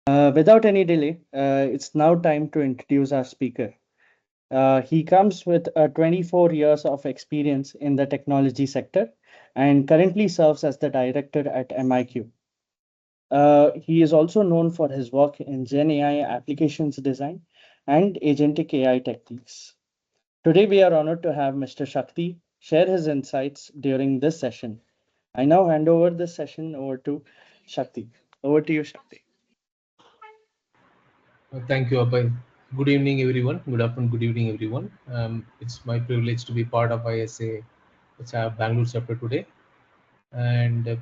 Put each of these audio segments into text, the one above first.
Without any delay, it's now time to introduce our speaker. He comes with 24 years of experience in the technology sector and currently serves as the director at MIQ. He is also known for his work in GenAI applications design and Agentic AI techniques. Today, we are honored to have Mr. Sakthi share his insights during this session. I now hand over this session over to Sakthi. Over to you, Sakthi. Thank you, Abhay. Good evening, everyone. Good afternoon, good evening, everyone. It's my privilege to be part of ISA, which I have Bangalore chapter today, and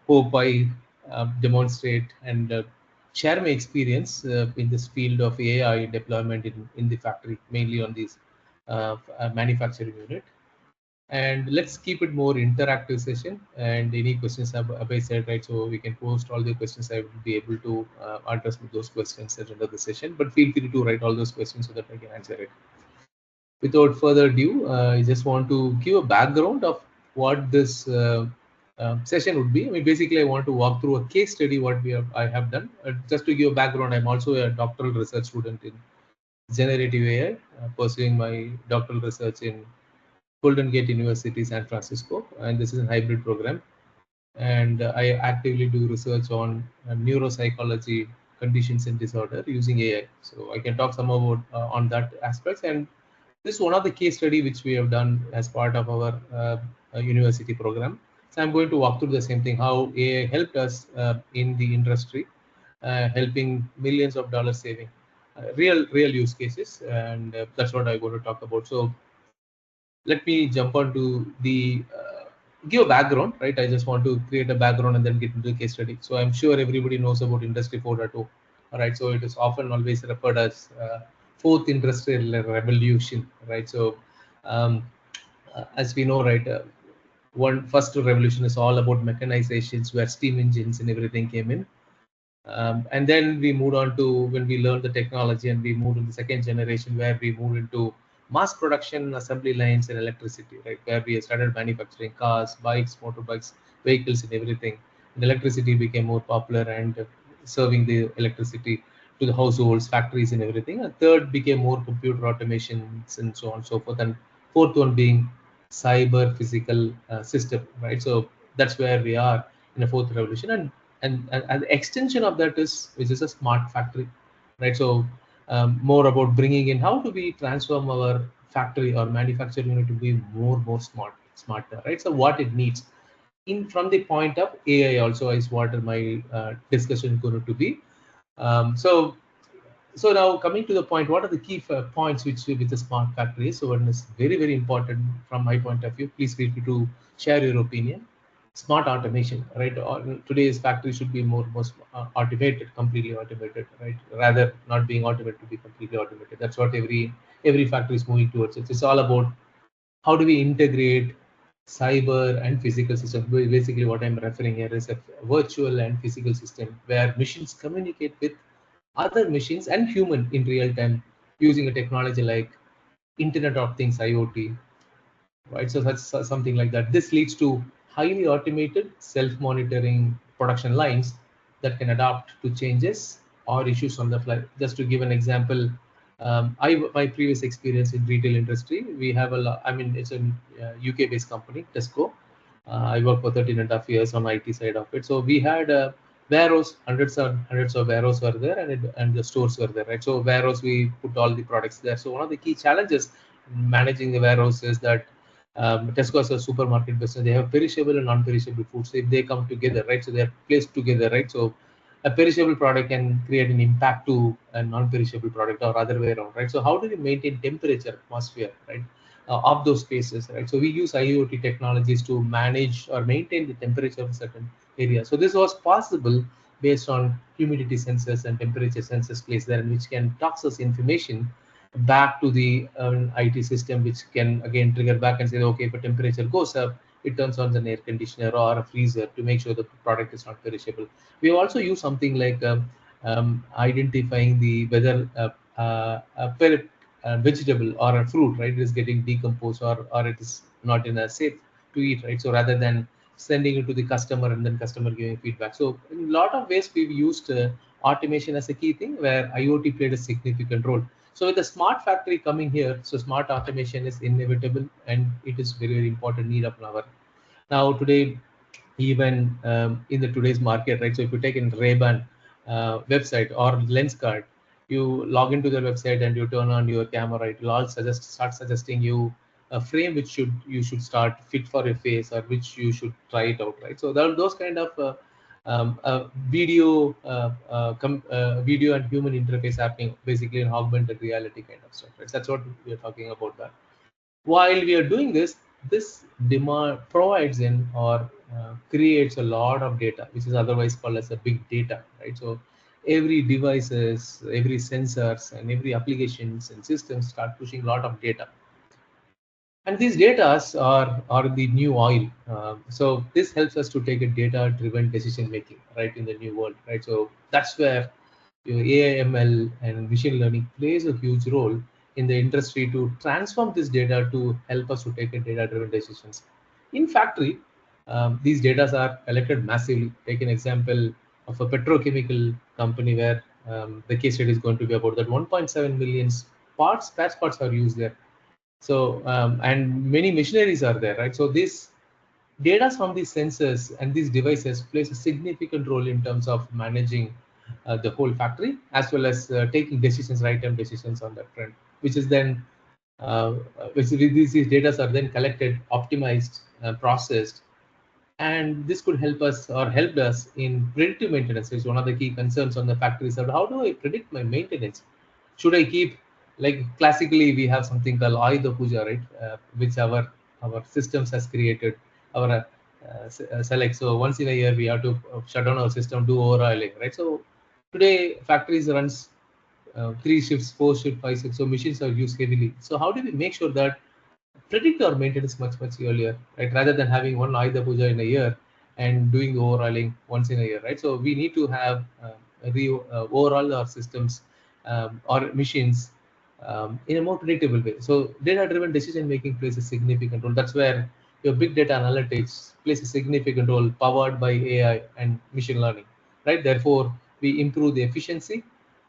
hope I demonstrate and share my experience in this field of AI deployment in the factory, mainly on this manufacturing unit. And let's keep it more interactive session, and any questions Abhay said, right, so we can post all the questions. I will be able to address those questions at the end of the session, but feel free to write all those questions so that I can answer it. Without further ado, I just want to give a background of what this session would be. I mean, basically I want to walk through a case study what I have done. Just to give a background, I'm also a doctoral research student in generative AI, pursuing my doctoral research in Golden Gate University, San Francisco, and this is a hybrid program. And I actively do research on neuropsychology conditions and disorder using AI. So I can talk some about on that aspects. And this is one of the case study which we have done as part of our university program. So I'm going to walk through the same thing, how AI helped us in the industry, helping millions of dollars saving, real use cases, and that's what I'm going to talk about. So let me jump on to the give a background, right? I just want to create a background and then get into the case study. So I'm sure everybody knows about Industry 4.0. All right, so it is often always referred as fourth industrial revolution, right? So as we know, right, one first revolution is all about mechanizations, where steam engines and everything came in. And then we moved on to when we learned the technology, and we moved into the second generation, where we moved into mass production assembly lines and electricity, right, where we started manufacturing cars, bikes, motorbikes, vehicles, and everything. And electricity became more popular, and serving the electricity to the households, factories, and everything. And third became more computer automations and so on and so forth. And fourth one being cyber physical system, right? So that's where we are in the fourth revolution. And the extension of that is, which is a smart factory, right? So more about bringing in how do we transform our factory or manufacturing unit to be more smarter, right? So what it needs in from the point of AI also is what my discussion is going to be. So now coming to the point, what are the key points which with the smart factory? So one is very important from my point of view. Please feel free to share your opinion. Smart automation, right? Today's factory should be more automated, completely automated, right? Rather not being automated to be completely automated. That's what every factory is moving towards. It's all about how do we integrate cyber and physical system. Basically, what I'm referring here is a virtual and physical system where machines communicate with other machines and human in real time using a technology like Internet of Things, IoT, right? So that's something like that. This leads to highly automated self-monitoring production lines that can adapt to changes or issues on the fly. Just to give an example, my previous experience in retail industry, we have a lot, I mean, it's a UK based company, Tesco. I worked for 13 and a half years on IT side of it. So we had a warehouse, hundreds of warehouse were there, and the stores were there, right? So warehouse, we put all the products there. So one of the key challenges in managing the warehouse is that Tesco is a supermarket business. They have perishable and non-perishable foods. If they come together, right? So they are placed together, right? So a perishable product can create an impact to a non-perishable product or other way around, right? So how do we maintain temperature, atmosphere, right, of those spaces, right? So we use IoT technologies to manage or maintain the temperature of a certain area. So this was possible based on humidity sensors and temperature sensors placed there, which can toss us information back to the IT system, which can again trigger back and say, okay, if a temperature goes up, it turns on an air conditioner or a freezer to make sure the product is not perishable. We also use something like identifying the whether a vegetable or a fruit, right, is getting decomposed or it is not in a safe to eat, right? So rather than sending it to the customer and then customer giving feedback. So in a lot of ways we've used automation as a key thing, where IoT played a significant role. So with the smart factory coming here, so smart automation is inevitable, and it is very, very important need of our now today, even in the today's market, right? So if you take in Ray-Ban website or Lenscard, you log into their website and you turn on your camera, it will all start suggesting you a frame which you should start fit for your face, or which you should try it out, right? So those kind of video and human interface happening basically in augmented reality kind of stuff, right? That's what we are talking about that. While we are doing this, this demand provides in or creates a lot of data, which is otherwise called as a big data, right? So every devices, every sensors, and every applications and systems start pushing a lot of data, and these data are the new oil. So this helps us to take a data driven decision making, right, in the new world, right? So that's where your AI, ML, and machine learning plays a huge role in the industry to transform this data to help us to take a data-driven decisions. In factory, these data are collected massively. Take an example of a petrochemical company where the case study is going to be about that 1.7 million spare parts are used there. So and many machineries are there, right? So this data from these sensors and these devices plays a significant role in terms of managing the whole factory, as well as taking decisions, right time decisions on that front, which is then which these data are then collected, optimized, processed, and this could help us or helped us in predictive maintenance, which is one of the key concerns on the factory side. How do I predict my maintenance? Should I keep, like classically we have something called Ayuda Puja, right? Which our systems has created, our select. So once in a year we have to shut down our system, do overhauling, right? So today factories runs 3 shifts, 4 shifts, 5 shifts. So machines are used heavily. So how do we make sure that predict our maintenance much earlier, right? Rather than having one Ayuda Puja in a year and doing the overhauling once in a year, right? So we need to have overall our systems or machines in a more predictable way. So data-driven decision making plays a significant role. That's where your big data analytics plays a significant role, powered by AI and machine learning, right? Therefore, we improve the efficiency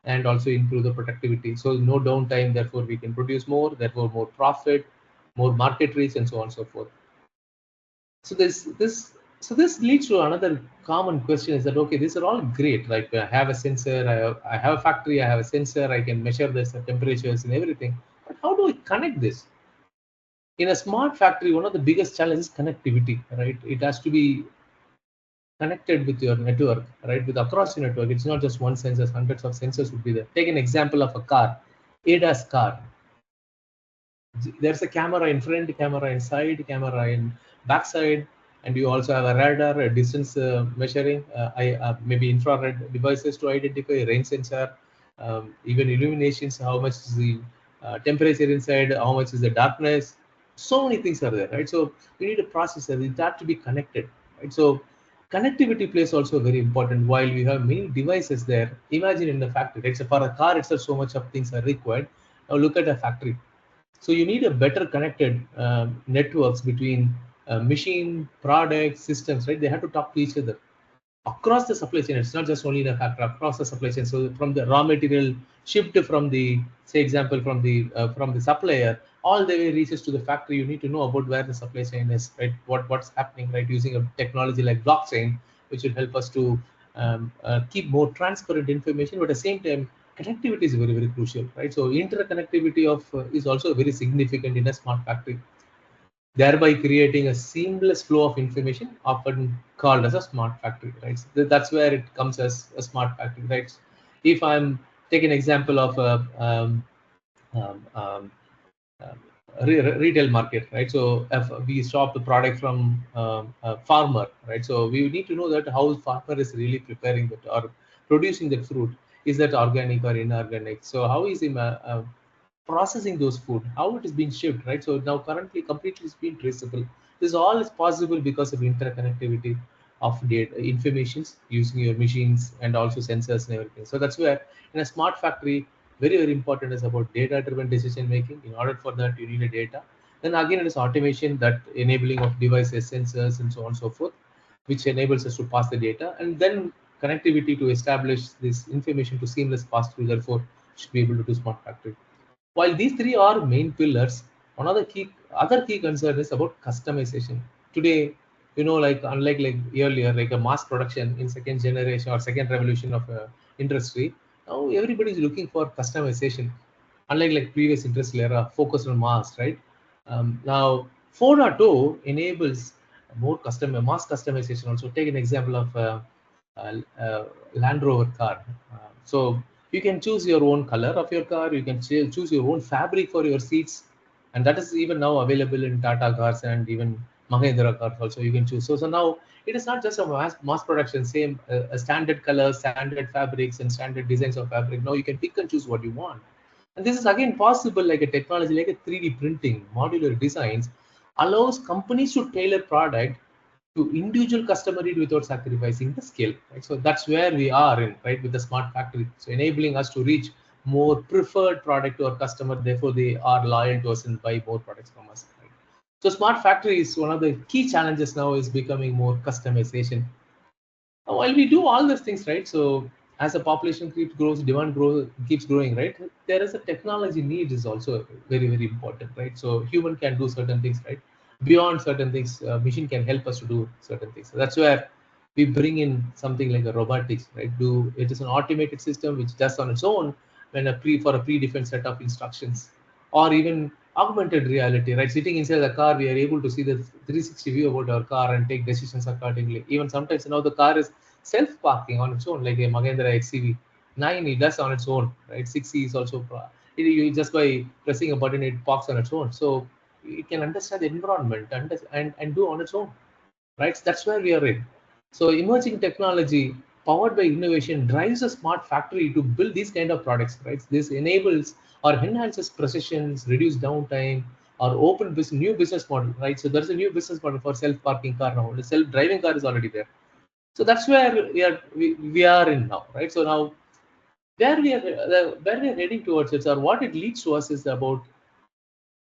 and also improve the productivity. So no downtime. Therefore, we can produce more. Therefore, more profit, more market reach, and so on and so forth. So this leads to another common question: is that okay? These are all great. Like I have a sensor, I have a factory, I have a sensor, I can measure this temperatures and everything. But how do I connect this? In a smart factory, one of the biggest challenges is connectivity, right? It has to be connected with your network, right? With across your network. It's not just one sensor; hundreds of sensors would be there. Take an example of a car, ADAS car. There's a camera in front, camera in side, camera in backside, and you also have a radar, a distance measuring, maybe infrared devices to identify rain sensor, even illuminations, how much is the temperature inside, how much is the darkness. So many things are there, right? So you need a processor. It has to be connected, right? So connectivity plays also very important. While we have many devices there, imagine in the factory, right? So for a car itself, so much of things are required. Now look at a factory. So you need a better connected networks between machine, products, systems, right? They have to talk to each other across the supply chain. It's not just only in a factory, across the supply chain. So from the raw material shipped from the, say example, from the supplier, all the way reaches to the factory. You need to know about where the supply chain is, right? What's happening, right? Using a technology like blockchain, which will help us to keep more transparent information. But at the same time, connectivity is very crucial, right? So interconnectivity of is also very significant in a smart factory, thereby creating a seamless flow of information, often called as a smart factory, right? So that's where it comes as a smart factory, right? If I'm take an example of a um, um, retail market, right? So if we shop the product from a farmer, right? So we need to know that how farmer is really preparing that or producing that fruit. Is that organic or inorganic? So how is he processing those food, how it is being shipped, right? So now currently completely it's been traceable. This all is possible because of interconnectivity of data informations using your machines and also sensors and everything. So that's where in a smart factory, very important is about data driven decision making. In order for that, you need a data. Then again, it is automation, that enabling of devices, sensors, and so on and so forth, which enables us to pass the data. And then connectivity to establish this information to seamless pass through, therefore should be able to do smart factory. While these three are main pillars, one of the other key concern is about customization. Today, like unlike like earlier, like a mass production in second generation or second revolution of industry, now everybody is looking for customization. Unlike like previous industrial era, focused on mass, right? Now 4.0 enables more mass customization. Also, take an example of uh, uh, Land Rover car. So you can choose your own color of your car. You can choose your own fabric for your seats, and that is even now available in Tata cars and even Mahindra cars. Also, you can choose. So now it is not just a mass production. Same standard colors, standard fabrics, and standard designs of fabric. Now you can pick and choose what you want. And this is again possible like a technology like a 3D printing, modular designs allows companies to tailor product to individual customer need without sacrificing the scale. Right? So that's where we are in, right, with the smart factory. So enabling us to reach more preferred product to our customer, therefore they are loyal to us and buy more products from us. Right? So smart factory is one of the key challenges now is becoming more customization. While we do all these things, right? So as the population grows, demand keeps growing, right? There is a technology need is also very, very important, right? So human can do certain things, right? Beyond certain things, machine can help us to do certain things. So that's where we bring in something like a robotics, right? It is an automated system which does on its own when for a predefined set of instructions, or even augmented reality, right? Sitting inside the car, we are able to see the 360 view about our car and take decisions accordingly. Even sometimes, the car is self-parking on its own, like a Mahindra XCV 9, it does on its own, right? 6C is also, you just by pressing a button, it parks on its own. So it can understand the environment and do on its own, right? That's where we are in. So emerging technology powered by innovation drives a smart factory to build these kind of products, right? This enables or enhances precision, reduce downtime, or open new business model, right? So there's a new business model for self-parking car now. The self-driving car is already there. So that's where we are in now, right? So now where we are heading towards it, or what it leads to us, is about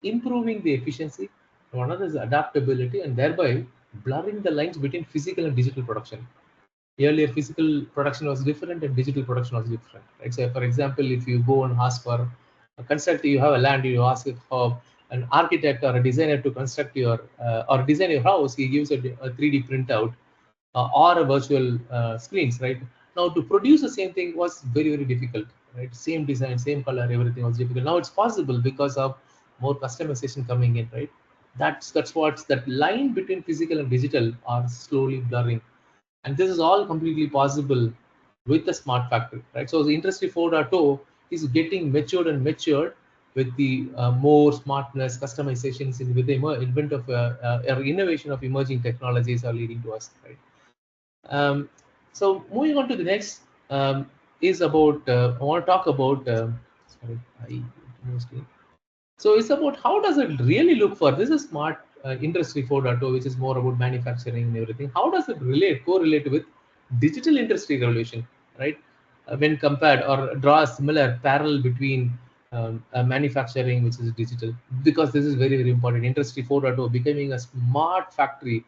improving the efficiency. One other is adaptability, and thereby blurring the lines between physical and digital production. Earlier, physical production was different and digital production was different, right? So, for example, if you go and ask for a construct, you have a land, you ask for an architect or a designer to construct your or design your house, he gives a 3D printout or a virtual screens, right? Now, to produce the same thing was very, very difficult, right? Same design, same color, everything was difficult. Now it's possible because of more customization coming in, right? That's what that line between physical and digital are slowly blurring, and this is all completely possible with the smart factory, right? So the industry 4.0 is getting matured and matured with the more smartness, customizations, with the invent of innovation of emerging technologies are leading to us, right? So moving on to the next is about I want to talk about sorry, I mostly. So it's about how does it really look for this is smart industry 4.0, which is more about manufacturing and everything. How does it correlate with digital industry revolution, right? When compared or draw a similar parallel between manufacturing, which is digital, because this is very, very important. Industry 4.0 becoming a smart factory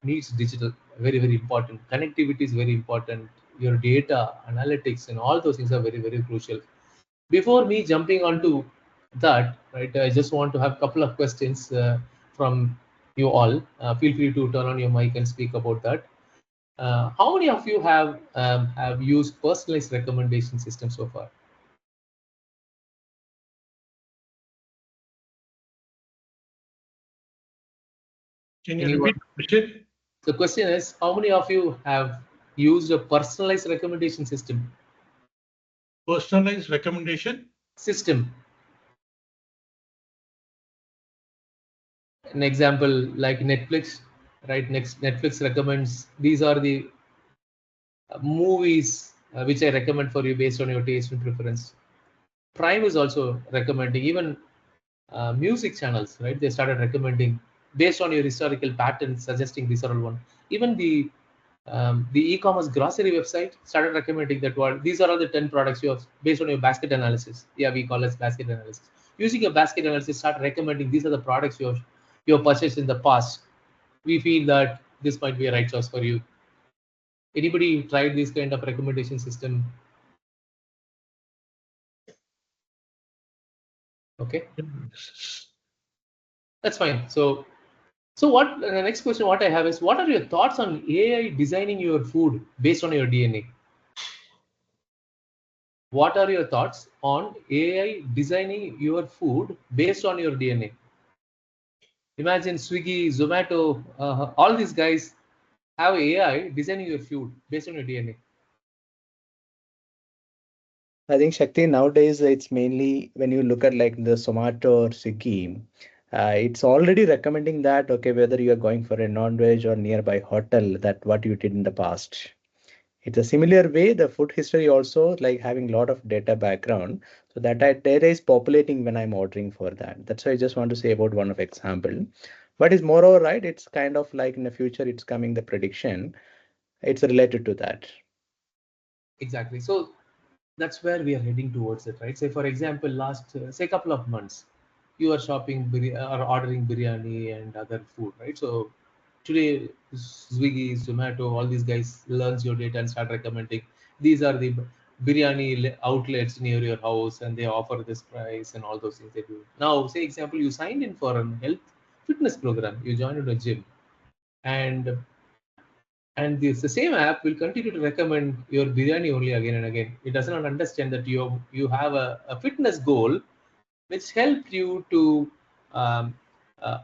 needs digital, very, very important. Connectivity is very important. Your data, analytics, and all those things are very, very crucial. Before me jumping onto that, right, I just want to have a couple of questions from you all. Feel free to turn on your mic and speak about that. How many of you have used personalized recommendation system so far? Can you Anyone? repeat the question? The question is, how many of you have used a personalized recommendation system? Personalized recommendation? System. An example like Netflix, right? Netflix recommends these are the movies which I recommend for you based on your taste and preference. Prime is also recommending, even music channels, right? They started recommending based on your historical patterns, suggesting these are all one. Even the e-commerce grocery website started recommending that what these are all the 10 products you have based on your basket analysis. Yeah, we call it basket analysis. Using your basket analysis, start recommending these are the products you have purchased in the past. We feel that this might be a right choice for you. Anybody tried this kind of recommendation system? Okay, that's fine. So what the next question what I have is, what are your thoughts on AI designing your food based on your DNA? What are your thoughts on AI designing your food based on your DNA? Imagine Swiggy, Zomato, all these guys have AI designing your food based on your DNA. I think Shakti nowadays it's mainly when you look at like the Zomato or Swiggy, it's already recommending that okay whether you are going for a non-veg or nearby hotel that what you did in the past. It's a similar way the food history also like having a lot of data background so that data is populating when I'm ordering for that. That's why I just want to say about one of example. But is moreover right, it's kind of like in the future it's coming the prediction. It's related to that. Exactly. So that's where we are heading towards it, right? Say for example, last say couple of months, you are shopping or ordering biryani and other food, right? So today, Swiggy, Zomato, all these guys learns your data and start recommending. These are the biryani outlets near your house, and they offer this price and all those things they do. Now, say example, you signed in for a health fitness program. You joined in a gym, and the same app will continue to recommend your biryani only again and again. It does not understand that you have a fitness goal which helped you to um,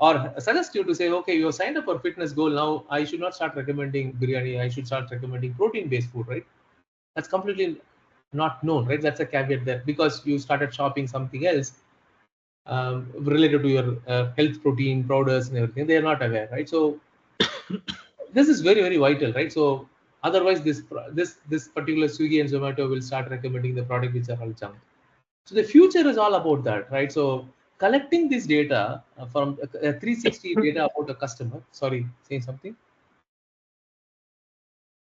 or suggest you to say, okay, you have signed up for fitness goal. Now I should not start recommending biryani. I should start recommending protein based food, right? That's completely not known, right? That's a caveat there, because you started shopping something else related to your health protein powders and everything. They are not aware, right? So this is very vital, right? So otherwise this particular Swiggy and Zomato will start recommending the product which are all junk. So the future is all about that, right? So collecting this data from 360 data about a customer. Sorry, saying something.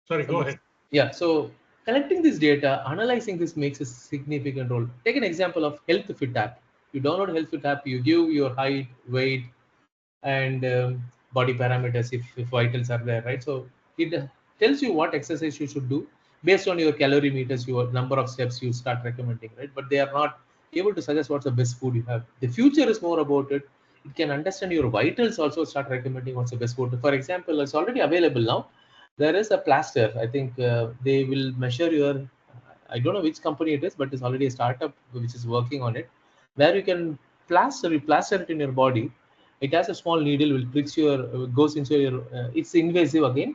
Sorry, go ahead. Yeah, so collecting this data, analyzing this makes a significant role. Take an example of Health Fit app. You download Health Fit app, you give your height, weight, and body parameters if vitals are there, right? So it tells you what exercise you should do based on your calorie meters, your number of steps you start recommending, right? But they are not able to suggest what's the best food you have. The future is more about it. It can understand your vitals, also start recommending what's the best food. For example, it's already available now. There is a plaster. I think they will measure your, I don't know which company it is, but it's already a startup which is working on it, where you can you plaster it in your body. It has a small needle which pricks your goes into your it's invasive again.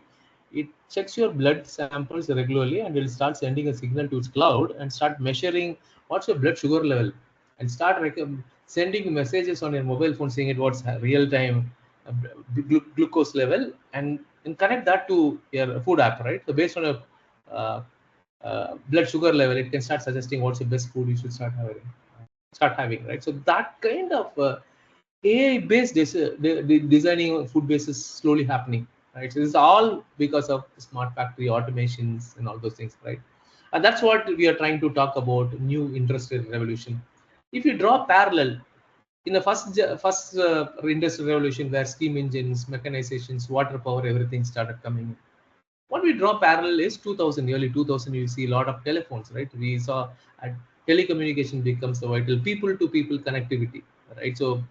It checks your blood samples regularly and will start sending a signal to its cloud and start measuring what's your blood sugar level, and start sending messages on your mobile phone saying it what's real time glucose level, and connect that to your food app, right? So based on your uh, blood sugar level, it can start suggesting what's the best food you should start having, right? So that kind of AI based designing food base is slowly happening, right? So this is all because of smart factory automations and all those things, right? And that's what we are trying to talk about, new industrial revolution. If you draw parallel in the first industrial revolution, where steam engines, mechanizations, water power, everything started coming, what we draw parallel is 2000, early 2000. You see a lot of telephones, right? We saw uh, telecommunication becomes the vital people to people connectivity, right? So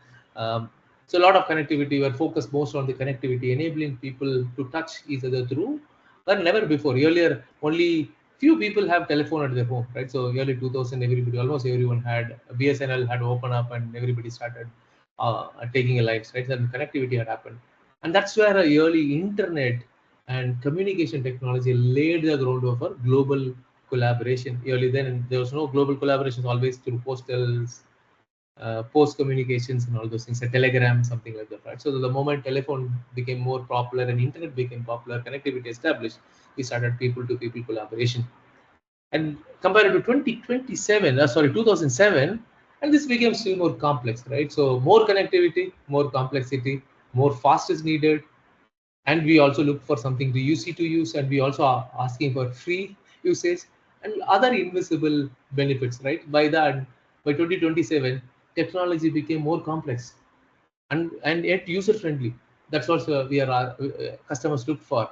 so a lot of connectivity were focused most on the connectivity, enabling people to touch each other through, but never before. Earlier only few people have telephone at their home, right? So early 2000, everybody, almost everyone had BSNL had opened up, and everybody started taking a lines, right? And connectivity had happened, and that's where a early internet and communication technology laid the groundwork for global collaboration. Early then, there was no global collaboration, always through post communications and all those things, a telegram, something like that, right? So the moment telephone became more popular and internet became popular, connectivity established, we started people to people collaboration. And compared to 2027, 2007, and this became still more complex, right? So more connectivity, more complexity, more fast is needed, and we also look for something to easy to use, and we also are asking for free usage and other invisible benefits, right? By that, by 2027, technology became more complex and yet user friendly. That's what we are customers look for.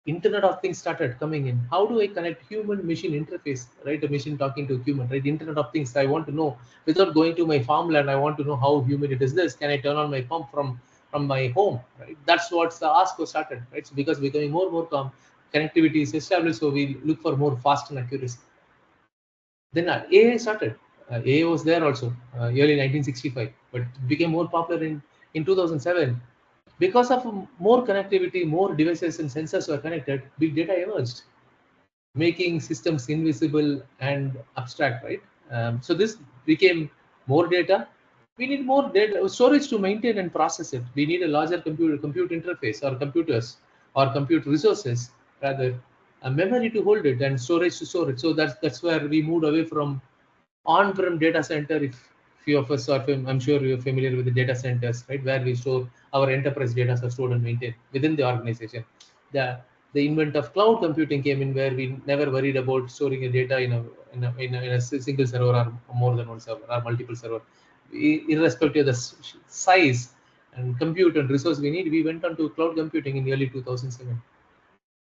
Internet of Things started coming in. How do I connect human-machine interface, right? A machine talking to a human, right? Internet of Things. I want to know without going to my farmland. I want to know how human it is. This can I turn on my pump from my home, right? That's what the ask was started, right? So because becoming more and more connectivity is established, so we look for more fast and accuracy. Then AI started. AI was there also early 1965, but it became more popular in 2007 because of more connectivity, more devices and sensors were connected. Big data emerged, making systems invisible and abstract, right? So this became more data. We need more data storage to maintain and process it. We need a larger compute interface or computers or compute resources rather, a memory to hold it and storage to store it. So that's where we moved away from on-prem data center. If few of us are, I'm sure you're familiar with the data centers, right, where we store our enterprise data are stored and maintained within the organization. The invent of cloud computing came in, where we never worried about storing a data in a single server or more than one server or multiple server. Irrespective of the size and compute and resource we need, we went on to cloud computing in early 2007.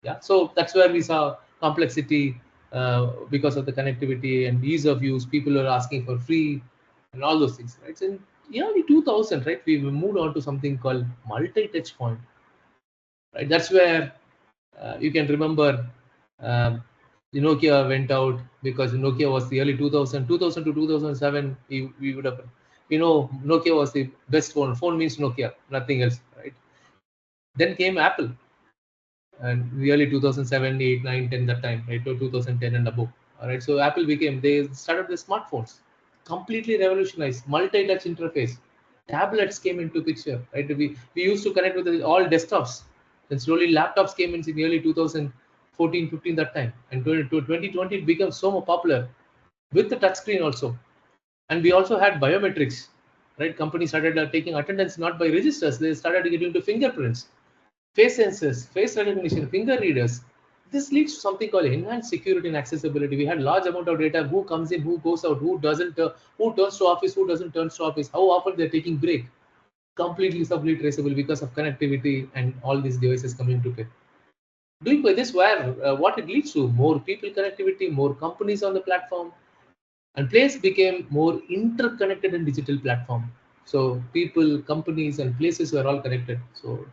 Yeah, so that's where we saw complexity because of the connectivity and ease of use. People are asking for free and all those things, right? So in early 2000, right, we moved on to something called multi-touch point, right? That's where you can remember the Nokia went out, because Nokia was the early 2000 to 2007. We would have, Nokia was the best phone. Phone means Nokia, nothing else, right? Then came Apple, and really 2007, 8, 9, 10, that time, right, to 2010 and above. All right, so Apple became, they started the smartphones, completely revolutionized, multi-touch interface. Tablets came into picture, right? We used to connect with all desktops. Then slowly laptops came in the early 2014, 15, that time, and 2020 it became so more popular with the touchscreen also. And we also had biometrics, right? Companies started taking attendance not by registers; they started getting into fingerprints, face sensors, face recognition, finger readers. This leads to something called enhanced security and accessibility. We had large amount of data: who comes in, who goes out, who doesn't, who turns to office, who doesn't turn to office, how often they're taking break. Completely subtly traceable because of connectivity and all these devices coming to play. Doing by this, where what it leads to: more people connectivity, more companies on the platform, and place became more interconnected and digital platform. So people, companies, and places were all connected. So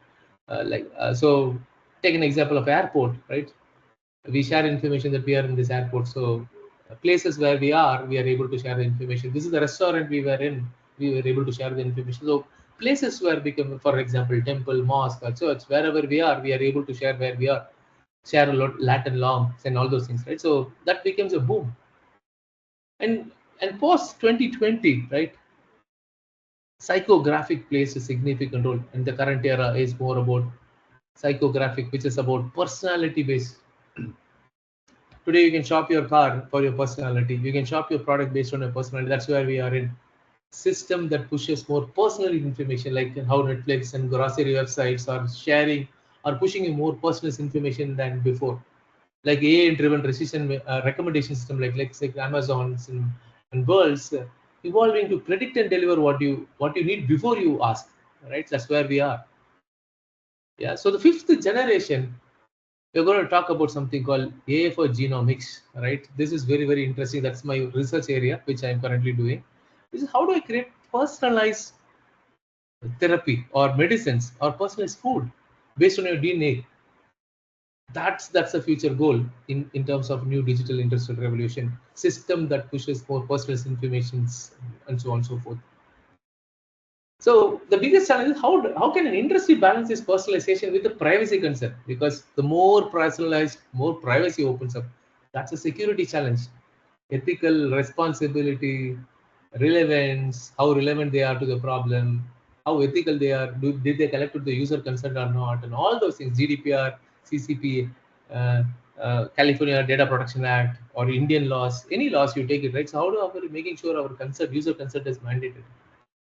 so take an example of airport, right? We share information that we are in this airport. So places where we are able to share the information. This is the restaurant we were in, we were able to share the information. So places where become, for example, temple, mosque, or church, wherever we are able to share where we are, share a lot Latin longs and all those things, right? So that becomes a boom. And post 2020, right, psychographic plays a significant role. And the current era is more about psychographic, which is about personality based. Today you can shop your car for your personality, you can shop your product based on your personality. That's where we are in system that pushes more personal information, like how Netflix and grocery websites are sharing, are pushing you more personal information than before. Like AI driven decision recommendation system, like Amazon's and World's evolving to predict and deliver what you need before you ask, right? That's where we are. Yeah, so the fifth generation, we're going to talk about something called AI for genomics, right? This is very, very interesting. That's my research area, which I'm currently doing. This is how do I create personalized therapy or medicines or personalized food based on your DNA. That's a future goal in terms of new digital industrial revolution system that pushes more personalized informations and so on and so forth. So the biggest challenge is how can an industry balance this personalization with the privacy concern? Because the more personalized, more privacy opens up. That's a security challenge. Ethical responsibility, relevance, how relevant they are to the problem, how ethical they are, did they collect with the user consent or not, and all those things. GDPR, CCP, uh, California Data Protection Act, or Indian laws, any laws you take it, right? So how do we making sure our consent, user consent is mandated?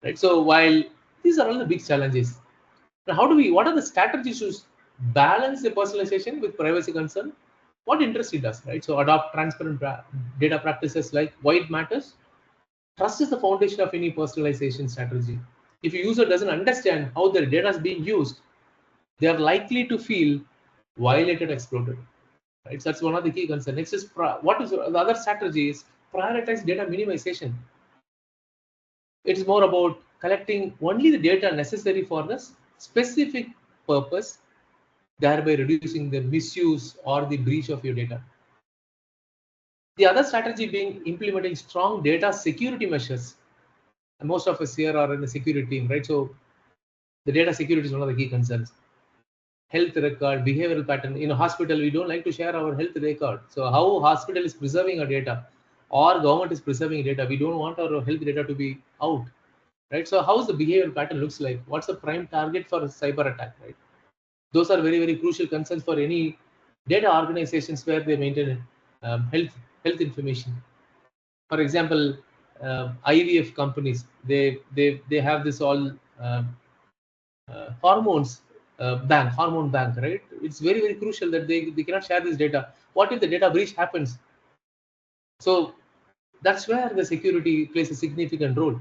Right. So while these are all the big challenges, now what are the strategies to balance the personalization with privacy concern? What industry does, right? So adopt transparent data practices like why it matters. Trust is the foundation of any personalization strategy. If a user doesn't understand how their data is being used, they are likely to feel violated, exploited. Right, so that's one of the key concerns. Next is what is the other strategy is prioritize data minimization. It's more about collecting only the data necessary for the specific purpose, thereby reducing the misuse or the breach of your data. The other strategy being implementing strong data security measures. And most of us here are in the security team, right? So the data security is one of the key concerns. Health record, behavioral pattern. In a hospital, we don't like to share our health record. So how hospital is preserving our data or government is preserving data, we don't want our health data to be out, right? So how's the behavioral pattern looks like? What's the prime target for a cyber attack, right? Those are very, very crucial concerns for any data organizations where they maintain health information. For example, IVF companies, they have this all hormone bank, right? It's very, very crucial that they cannot share this data. What if the data breach happens? So that's where the security plays a significant role.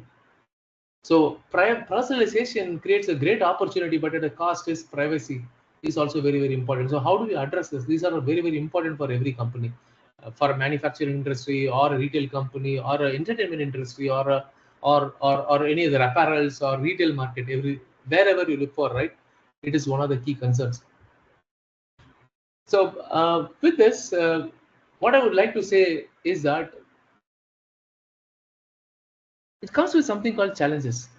So personalization creates a great opportunity, but at a cost is privacy is also very, very important. So how do we address this? These are very, very important for every company, for a manufacturing industry or a retail company or an entertainment industry or any other apparels or retail market. Wherever you look for, right? It is one of the key concerns. So with this, what I would like to say is that it comes with something called challenges.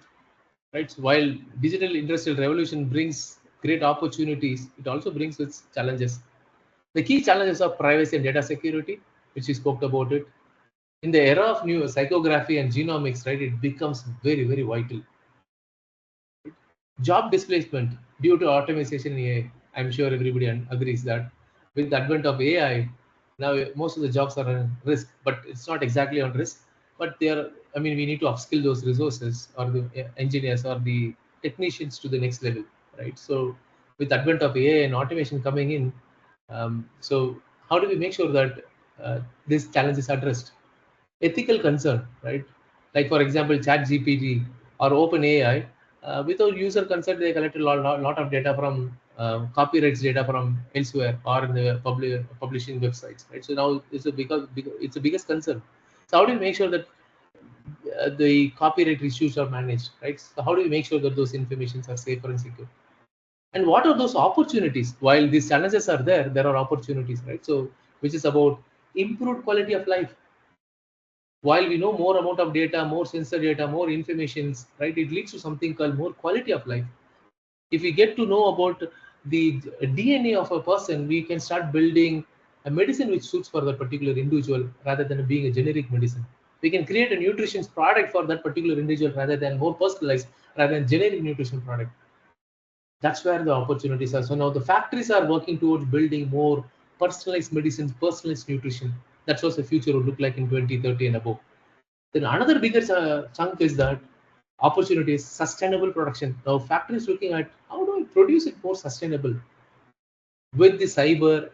Right. So while digital industrial revolution brings great opportunities, it also brings its challenges. The key challenges are privacy and data security, which we spoke about it. In the era of new psychography and genomics, right, it becomes very, very vital. Job displacement due to automation in AI. I'm sure everybody agrees that with the advent of AI, now most of the jobs are at risk, but it's not exactly on risk. But they are. I mean, we need to upskill those resources or the engineers or the technicians to the next level, right? So with the advent of AI and automation coming in, so how do we make sure that this challenge is addressed? Ethical concern, right? Like for example, ChatGPT or OpenAI, without user consent, they collected a lot of data from copyrights data from elsewhere or in the publishing websites, right? So now it's it's the biggest concern. So how do you make sure that the copyright issues are managed, right? So how do you make sure that those informations are safer and secure? And what are those opportunities? While these challenges are there are opportunities, right? So which is about improved quality of life. While we know more amount of data, more sensor data, more informations, right, it leads to something called more quality of life. If we get to know about the DNA of a person, we can start building a medicine which suits for that particular individual rather than being a generic medicine. We can create a nutrition product for that particular individual rather than more personalized, rather than generic nutrition product. That's where the opportunities are. So now the factories are working towards building more personalized medicines, personalized nutrition. That's what the future will look like in 2030 and above. Then another bigger chunk is that opportunity is sustainable production. Now factories looking at how do I produce it more sustainable with the cyber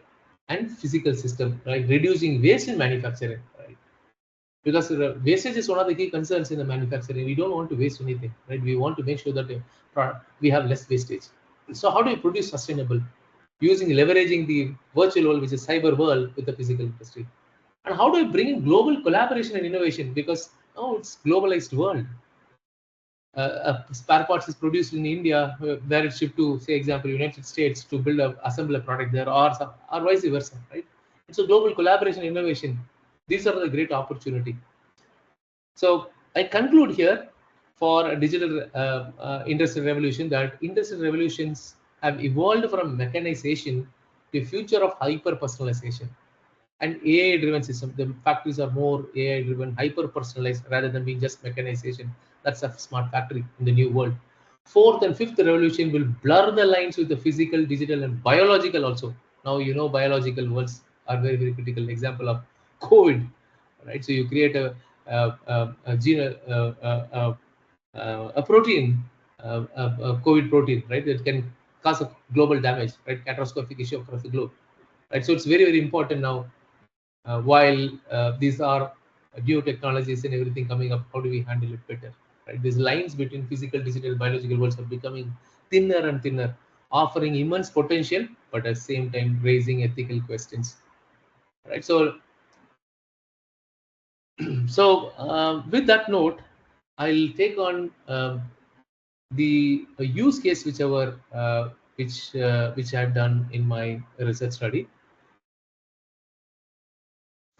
and physical system, like reducing waste in manufacturing, right? Because wastage is one of the key concerns in the manufacturing. We don't want to waste anything, right? We want to make sure that we have less wastage. So how do you produce sustainable? Using leveraging the virtual world, which is cyber world, with the physical industry. And how do I bring in global collaboration and innovation? Because now it's globalized world. A spare parts is produced in India, where it's shipped to, say, example, United States to assemble a product there, or vice versa, right? It's a global collaboration, innovation. These are the great opportunity. So I conclude here for a digital industrial revolution that industrial revolutions have evolved from mechanization to a future of hyper personalization and AI driven system. The factories are more AI driven, hyper personalized rather than being just mechanization. That's a smart factory in the new world. Fourth and fifth revolution will blur the lines with the physical, digital, and biological also. Now you know biological worlds are very, very critical. Example of COVID, right? So you create a gene, a protein, a COVID protein, right? That can cause a global damage, right? Catastrophic issue across the globe, right? So it's very, very important now. While these are new technologies and everything coming up, how do we handle it better? Right? These lines between physical, digital, biological worlds are becoming thinner and thinner. offering immense potential, but at the same time raising ethical questions. Right. So, with that note, I'll take on the use case which I've done in my research study.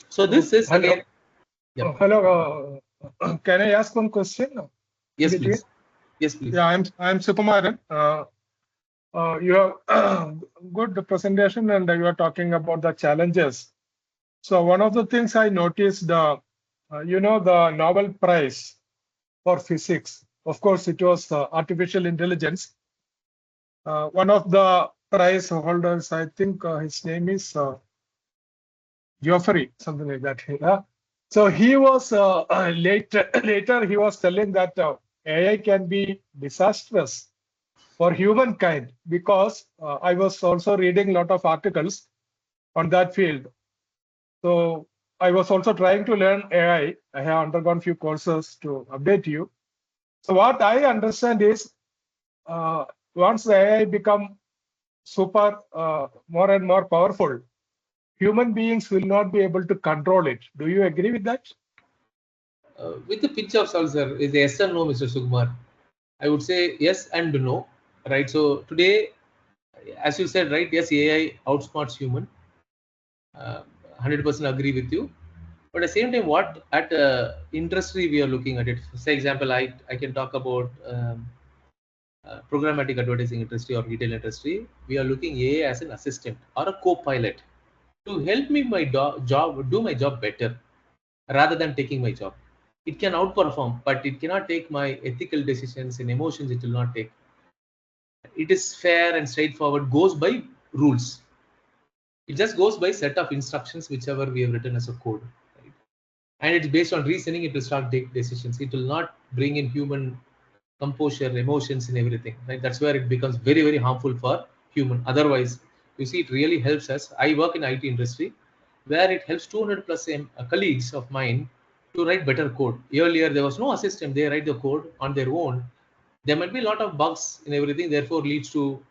So this is hello. again. Yeah. Hello. Can I ask one question? Yes, please. Yes, please. Yeah, I'm Sukumaran. You have good presentation, and you are talking about the challenges. So one of the things I noticed, the Nobel Prize for physics. Of course, it was artificial intelligence. One of the prize holders, I think his name is Geoffrey, something like that. Yeah. So he was later he was telling that AI can be disastrous for humankind because I was also reading a lot of articles on that field. So I was also trying to learn AI. I have undergone few courses to update you. So what I understand is once the AI become super more and more powerful, human beings will not be able to control it. Do you agree with that? With the pinch of salt, sir, is yes or no, Mr. Sukumar? I would say yes and no. Right. So today, as you said, right? Yes, AI outsmarts human. 100% agree with you. But at the same time, what at industry we are looking at it. Say example, I can talk about programmatic advertising industry or retail industry. We are looking AI as an assistant or a co-pilot to help me do my job better rather than taking my job. It can outperform, but it cannot take my ethical decisions and emotions. It will not take. It is fair and straightforward. Goes by rules. It just goes by set of instructions whichever we have written as a code. Right? And it's based on reasoning. It will start take decisions. It will not bring in human composure, emotions, and everything. Right? That's where it becomes very, very harmful for human. Otherwise, you see, it really helps us. I work in IT industry, where it helps 200 plus colleagues of mine to write better code. Earlier, there was no assistant. They write the code on their own. There might be a lot of bugs in everything, therefore leads to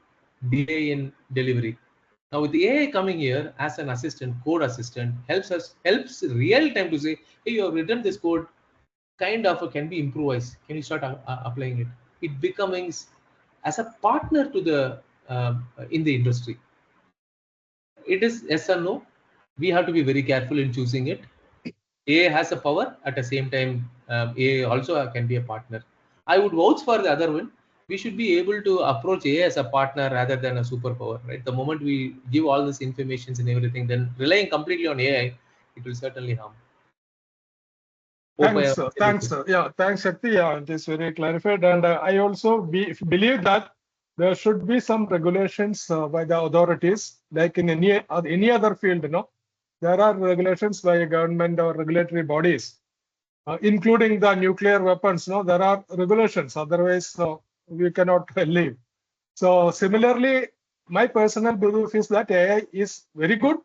delay in delivery. Now with the AI coming here as an assistant, code assistant, helps real time to say, hey, you have written this code, kind of can be improvised. Can you start applying it? It becomes as a partner to the in the industry. It is yes or no. We have to be very careful in choosing it. AI has a power. At the same time, AI also can be a partner. I would vouch for the other one. We should be able to approach AI as a partner rather than a superpower. Right. The moment we give all this information and everything, then relying completely on AI, it will certainly harm. Thanks, sir. Thanks, sir. Yeah, thanks, Sakthi. Yeah, it is very clarified. And I also believe that there should be some regulations by the authorities, like in any other field. There are regulations by government or regulatory bodies, including the nuclear weapons. There are regulations. Otherwise, we cannot live. So similarly, my personal belief is that AI is very good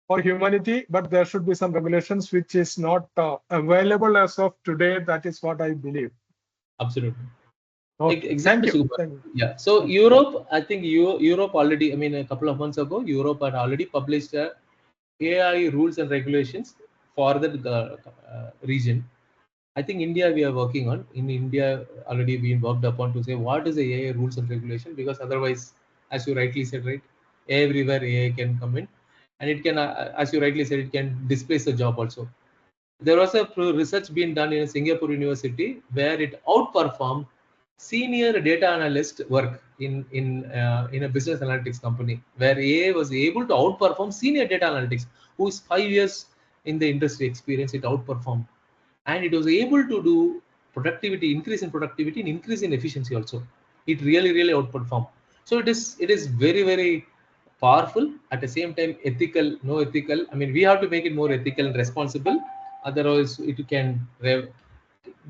for humanity, but there should be some regulations which is not available as of today. That is what I believe. Absolutely. Okay. Exactly. Thank you. Yeah. So Europe, I think Europe already, I mean, a couple of months ago, Europe had already published AI rules and regulations for the region. I think India we are working on. In India, already been worked upon to say what is the AI rules and regulation, because otherwise, as you rightly said, right, everywhere AI can come in, and it can, as you rightly said, it can displace the job also. There was a research being done in Singapore University where it outperformed senior data analyst work in a business analytics company, where AI was able to outperform senior data analytics who is 5 years in the industry experience. It outperformed, and it was able to do productivity, increase in productivity and increase in efficiency also. It really outperformed. So it is very, very powerful. At the same time, ethical, no ethical, I mean, we have to make it more ethical and responsible, otherwise it can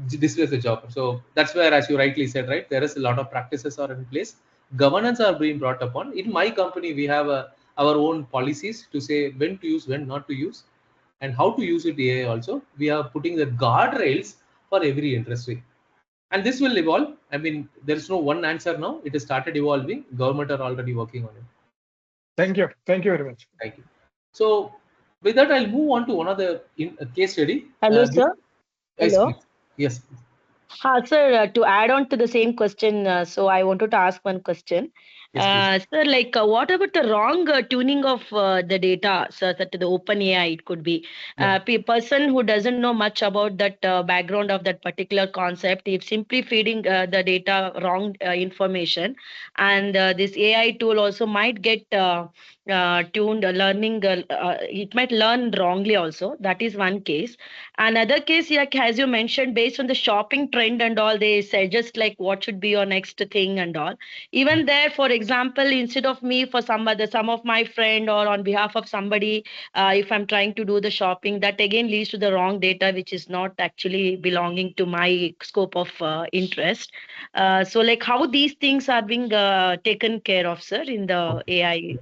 displace the job. So that's where, as you rightly said, right, there is a lot of practices are in place, governance are being brought upon. In my company, we have our own policies to say when to use, when not to use, and how to use it. AI also, we are putting the guardrails for every industry, and this will evolve. I mean, there's no one answer now. It has started evolving. Government are already working on it. Thank you. Thank you very much. Thank you. So with that, I'll move on to one of the case study. Hello, sir. Yes, Hello. please. Yes. Please. Sir, to add on to the same question, so I wanted to ask one question. Yes, Sir, like, what about the wrong tuning of the data, sir, that to the open AI it could be? Yeah. Person who doesn't know much about that background of that particular concept, if simply feeding the data wrong information, and this AI tool also might get tuned, learning, it might learn wrongly also. That is one case. Another case, like as you mentioned, based on the shopping trend and all, they suggest like what should be your next thing and all. Even there, for example, instead of me, for some of my friend or on behalf of somebody, if I'm trying to do the shopping, that again leads to the wrong data, which is not actually belonging to my scope of interest. So like how these things are being taken care of, sir, in the Okay. AI.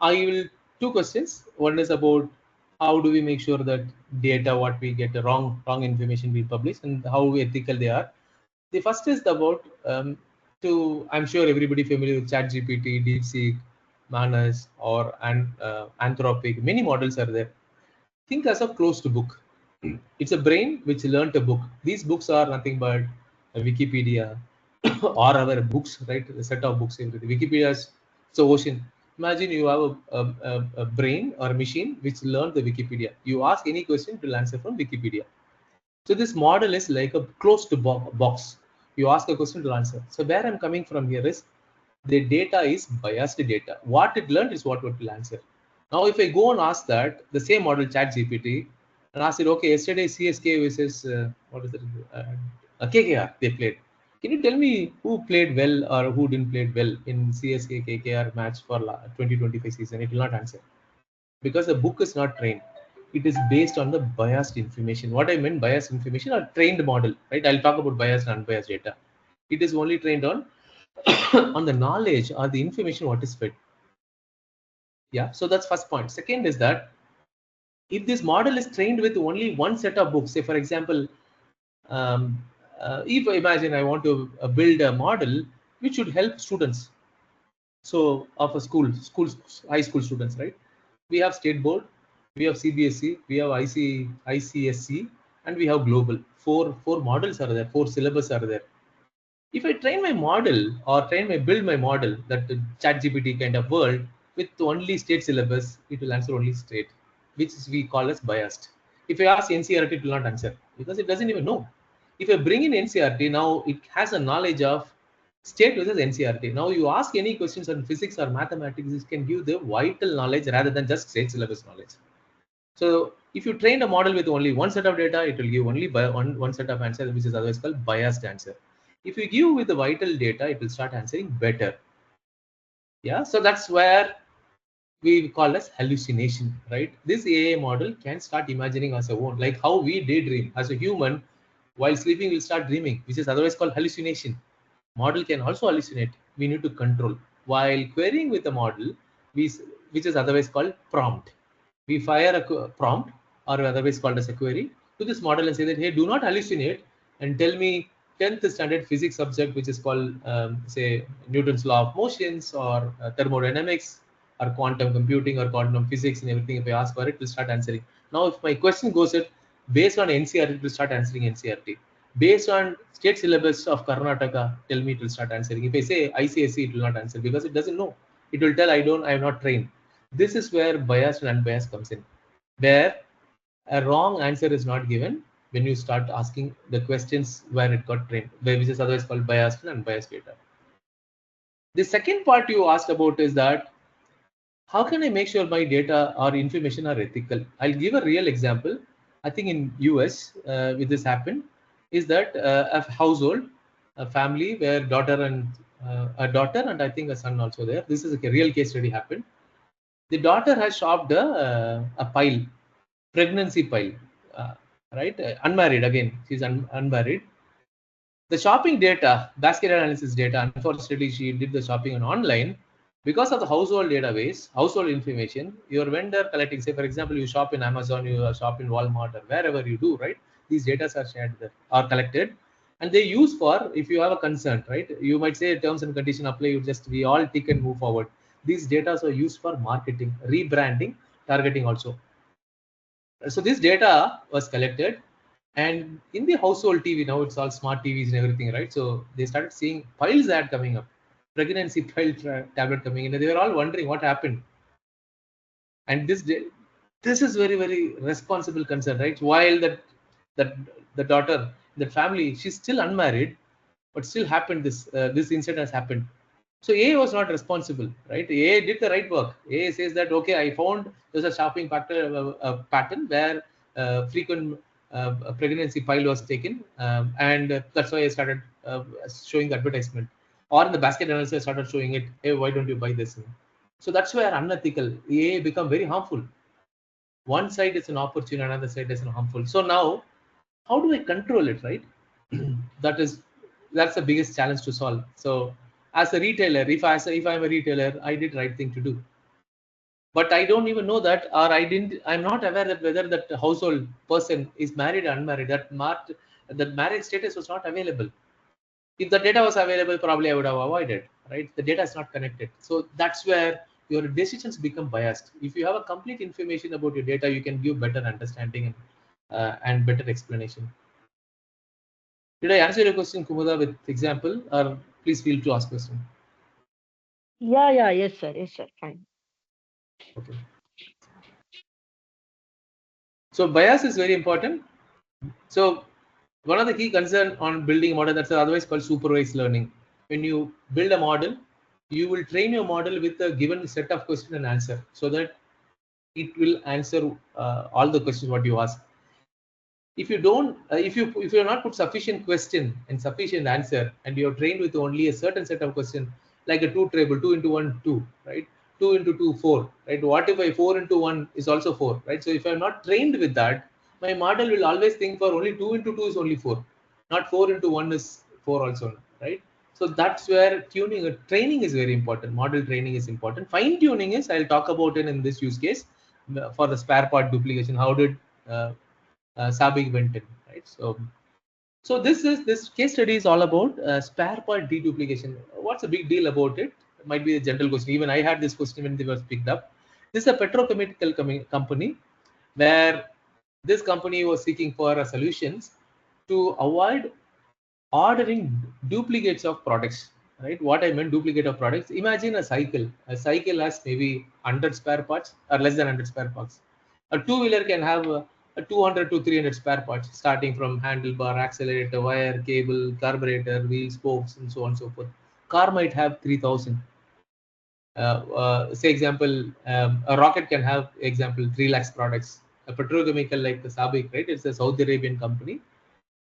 I will two questions. One is about how do we make sure that data what we get the wrong information we publish and how ethical they are. The first is about I'm sure everybody familiar with ChatGPT, DeepSeek, Manas, or Anthropic. Many models are there. Think as a closed book. It's a brain which learned a book. These books are nothing but Wikipedia or our books, right? A set of books. Everything. Wikipedia is so ocean. Imagine you have a brain or a machine which learned the Wikipedia. You ask any question, it will answer from Wikipedia. So this model is like a closed box. You ask a question to answer. So where I'm coming from here is the data is biased data. What it learned is what it will answer. Now, if I go and ask that, the same model ChatGPT, and ask it, okay, yesterday CSK versus what is it? KKR they played. Can you tell me who played well or who didn't play well in CSK KKR match for 2025 season? It will not answer because the book is not trained. It is based on the biased information. What I meant biased information or trained model, right? I'll talk about biased and unbiased data. It is only trained on on the knowledge or the information what is fed. Yeah, so that's first point. Second is that if this model is trained with only one set of books, say for example, if imagine I want to build a model which should help students, so of a schools, high school students, right? We have state board, we have CBSE, we have ICSC, and we have global. Four models are there, four syllabus are there. If I train my model or build my model, that ChatGPT kind of world with only state syllabus, it will answer only state, which we call as biased. If I ask NCRT, it will not answer because it doesn't even know. If I bring in NCRT, now it has a knowledge of state versus NCRT. Now you ask any questions on physics or mathematics, it can give the vital knowledge rather than just state syllabus knowledge. So if you train a model with only one set of data, it will give only one set of answer, which is otherwise called biased answer. If you give with the vital data, it will start answering better. Yeah, so that's where we call as hallucination, right? This AI model can start imagining as a own, like how we daydream as a human. While sleeping, we'll start dreaming, which is otherwise called hallucination. Model can also hallucinate. We need to control. While querying with the model, which is otherwise called prompt. We fire a prompt, or otherwise called as a query, to this model and say that, hey, do not hallucinate and tell me 10th standard physics subject, which is called, say, Newton's law of motions or thermodynamics or quantum computing or quantum physics and everything. If I ask for it, it will start answering. Now, if my question goes it based on NCRT, it will start answering NCRT. Based on state syllabus of Karnataka, tell me, it will start answering. If I say ICSE, it will not answer because it doesn't know. It will tell I am not trained. This is where bias and unbiased comes in, where a wrong answer is not given when you start asking the questions where it got trained, which is otherwise called biased and unbiased data. The second part you asked about is that how can I make sure my data or information are ethical? I'll give a real example. I think in US, with this happened, is that a household, a family where a daughter and I think a son also there. This is a real case study happened. The daughter has shopped a pile, pregnancy pile, right? Unmarried again, she's unmarried. The shopping data, basket analysis data, unfortunately, she did the shopping on online. Because of the household database, household information, your vendor collecting, say, for example, you shop in Amazon, you shop in Walmart, or wherever you do, right? These data are shared there, are collected. And they use for, if you have a concern, right? You might say terms and condition apply, you just, we all tick and move forward. These data are used for marketing, rebranding, targeting also. So this data was collected, and in the household TV, now it's all smart TVs and everything, right? So they started seeing piles ad coming up, pregnancy pile tablet coming in, and they were all wondering what happened. And this is very, very responsible concern, right? While that the daughter, the family, she's still unmarried, but still happened, this incident has happened. So A was not responsible, right? A did the right work. A says that, okay, I found there's a shopping pattern where frequent pregnancy pile was taken, and that's why I started showing the advertisement. Or in the basket analysis, I started showing it, hey, why don't you buy this? So that's where unethical A become very harmful. One side is an opportunity, another side is an harmful. So now, how do I control it, right? That's the biggest challenge to solve. So as a retailer, if I'm a retailer, I did right thing to do, but I don't even know that, or I'm not aware that whether that household person is married or unmarried. That marriage status was not available. If the data was available, probably I would have avoided, right? The data is not connected. So that's where your decisions become biased. If you have a complete information about your data, you can give better understanding and better explanation. Did I answer your question, Kumuda, with example, or please feel to ask question? Yeah, yes, sir, fine. Okay. So bias is very important. So one of the key concern on building a model, that's otherwise called supervised learning. When you build a model, you will train your model with a given set of question and answer, so that it will answer all the questions what you ask. If you don't, if you're not put sufficient question and sufficient answer, and you're trained with only a certain set of question, like a 2 table, 2 into 1 2, right? 2 into 2 4, right? What if I 4 into 1 is also 4, right? So if I'm not trained with that, my model will always think for only 2 into 2 is only 4, not 4 into 1 is 4 also, right? So that's where training is very important. Model training is important. Fine tuning is, I'll talk about it in this use case for the spare part duplication. How did Sabig went in, right? So this case study is all about spare part deduplication. What's the big deal about it? It might be a general question. Even I had this question when they was picked up. This is a petrochemical company where this company was seeking for a solutions to avoid ordering duplicates of products, right? What I meant duplicate of products, imagine a cycle. A cycle has maybe 100 spare parts or less than 100 spare parts. A two-wheeler can have a 200 to 300 spare parts, starting from handlebar, accelerator, wire, cable, carburetor, wheels, spokes, and so on and so forth. Car might have 3,000. Say example, a rocket can have example 3 lakhs products. A petrochemical like the Sabik, right? It's a Saudi Arabian company.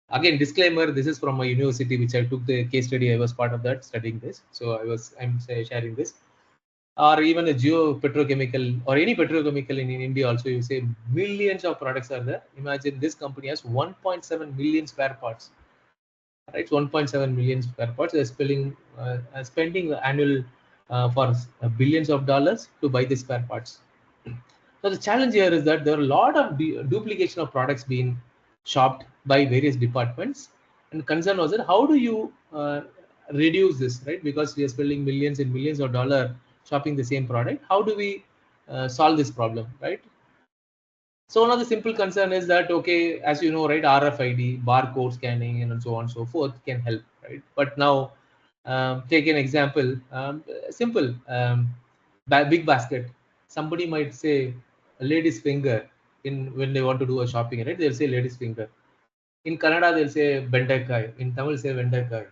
Again, disclaimer, this is from my university, which I took the case study. I was part of that, studying this. So I'm sharing this. Or even a petrochemical or any petrochemical in India also, you say millions of products are there. Imagine this company has 1.7 million spare parts, right? 1.7 million spare parts. They're spending annual for billions of dollars to buy the spare parts. So the challenge here is that there are a lot of duplication of products being shopped by various departments, and concern was that how do you reduce this, right? Because we are spending millions and millions of dollars shopping the same product. How do we solve this problem, right? So one of the simple concern is that, okay, as you know, right, RFID, barcode scanning, and so on and so forth can help, right? But now, take an example, simple, big basket. Somebody might say a lady's finger in when they want to do a shopping, right? They'll say lady's finger. In Kannada, they'll say bendakai. In Tamil, say bendakai.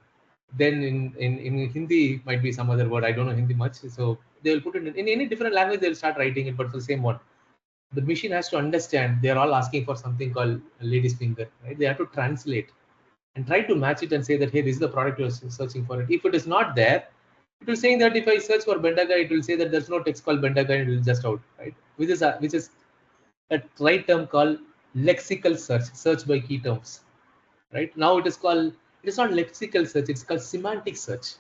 Then in Hindi, might be some other word. I don't know Hindi much. So they'll put it in any different language, they'll start writing it, but for the same one. The machine has to understand they are all asking for something called a lady's finger, right? They have to translate and try to match it and say that, hey, this is the product you're searching for. It. If it is not there, it will say that if I search for bendagai, it will say that there's no text called bendagai, and it will just out, right? Which is a right term called lexical search by key terms, right? Now it is not lexical search, it's called semantic search.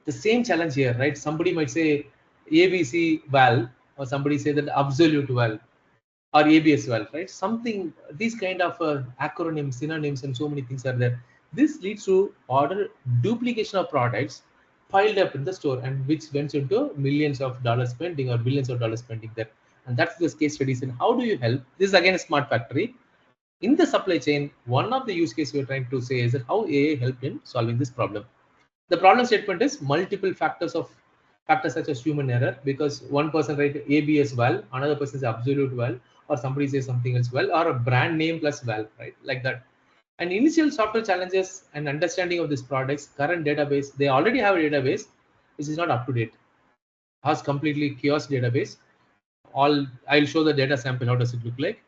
The same challenge here, right? Somebody might say ABC val, or somebody say that absolute val, or ABS valve, right? Something, these kind of acronyms, synonyms, and so many things are there. This leads to order duplication of products piled up in the store, and which went into millions of dollars spending or billions of dollars spending there. And that's the case studies. And how do you help? This is again a smart factory. In the supply chain, one of the use cases we're trying to say is that how AI helped in solving this problem. The problem statement is multiple factors such as human error, because one person write AB as well, another person is absolute well, or somebody says something else well, or a brand name plus well, right? Like that. And initial software challenges and understanding of this product's current database, they already have a database which is not up to date, has completely chaos database. All I'll show the data sample. How does it look like?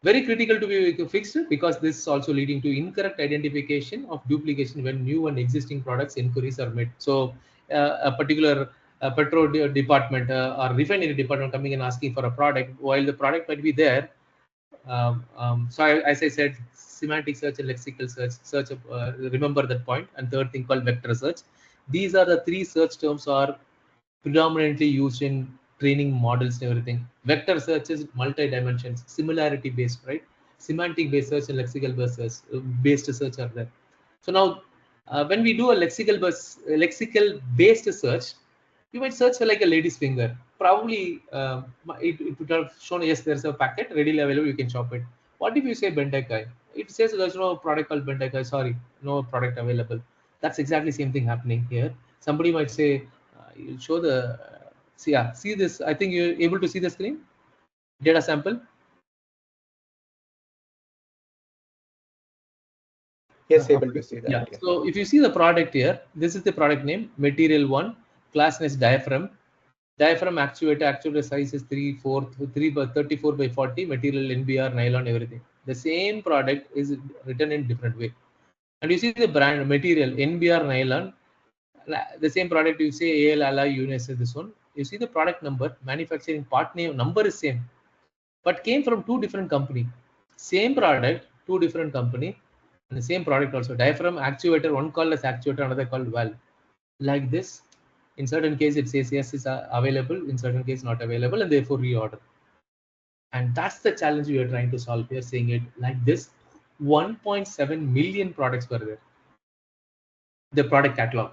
Very critical to be fixed, because this is also leading to incorrect identification of duplication when new and existing products inquiries are made. So a particular department or refinery department coming and asking for a product, while the product might be there. As I said, semantic search and lexical search, remember that point. And third thing called vector search. These are the three search terms are predominantly used in training models and everything. Vector search is multi-dimensions, similarity based, right? Semantic based search and lexical based search are there. So now, when we do a lexical based search, you might search for like a lady's finger. Probably it would have shown, yes, there's a packet readily available, you can shop it. What if you say Bendekai? It says there's no product called Bendekai, sorry, no product available. That's exactly same thing happening here. Somebody might say, you'll show the, see this, I think you're able to see the screen, data sample. Yes, able to see that. Yeah. So if you see the product here, this is the product name, material 1, class name is diaphragm. Diaphragm actuator size is 34 by 40, material NBR, nylon, everything. The same product is written in different way. And you see the brand material NBR nylon, the same product you say AL, ALA, UNS, this one. You see the product number, manufacturing part name, number is same, but came from two different company. Same product, two different company, and the same product also. Diaphragm actuator, one called as actuator, another called valve. Like this, in certain case it says yes, it's available, in certain case not available, and therefore reorder. And that's the challenge we are trying to solve here, saying it like this. 1.7 million products were there, the product catalog,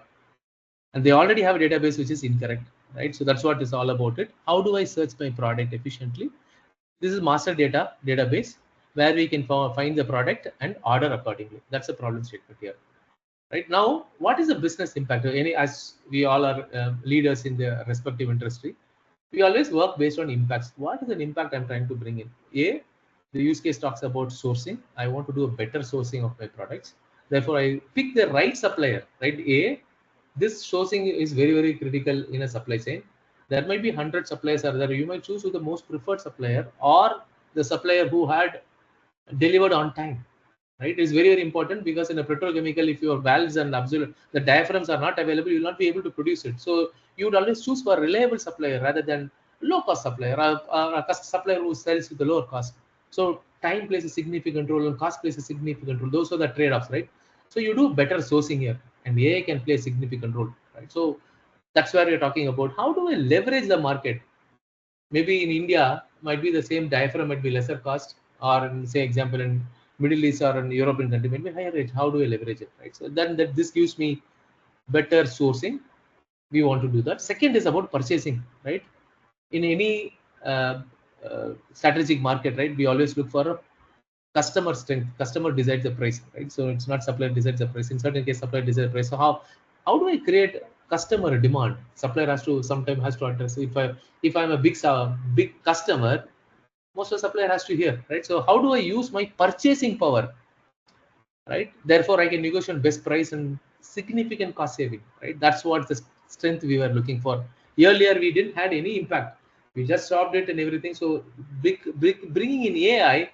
and they already have a database which is incorrect, right? So that's what is all about it. How do I search my product efficiently? This is master database where we can find the product and order accordingly. That's the problem statement here. Right now, what is the business impact? As we all are leaders in the respective industry, we always work based on impacts. What is an impact I'm trying to bring in? The use case talks about sourcing. I want to do a better sourcing of my products. Therefore, I pick the right supplier, right? This sourcing is very, very critical in a supply chain. There might be 100 suppliers are there. You might choose the most preferred supplier or the supplier who had delivered on time, right? It's very, very important, because in a petrochemical, if your valves and the diaphragms are not available, you will not be able to produce it. So you would always choose for a reliable supplier rather than low cost supplier, or a supplier who sells with a lower cost. So time plays a significant role and cost plays a significant role. Those are the trade-offs, right? So you do better sourcing here, and AI can play a significant role, right? So that's where we're talking about how do I leverage the market. Maybe in India might be the same diaphragm might be lesser cost, or in, say example in Middle East or in European country might be higher rate. How do I leverage it, right? So then this gives me better sourcing. We want to do that. Second is about purchasing, right? In any strategic market, right? We always look for customer strength. Customer decides the price, right? So it's not supplier decides the price. In certain case, supplier decides the price. So how do I create customer demand? Supplier has to sometimes has to address. If I'm a big customer, most of the supplier has to hear, right? So how do I use my purchasing power, right? Therefore, I can negotiate best price and significant cost saving, right? That's what the strength we were looking for. Earlier, we didn't had any impact. We just stopped it and everything. So bringing in AI,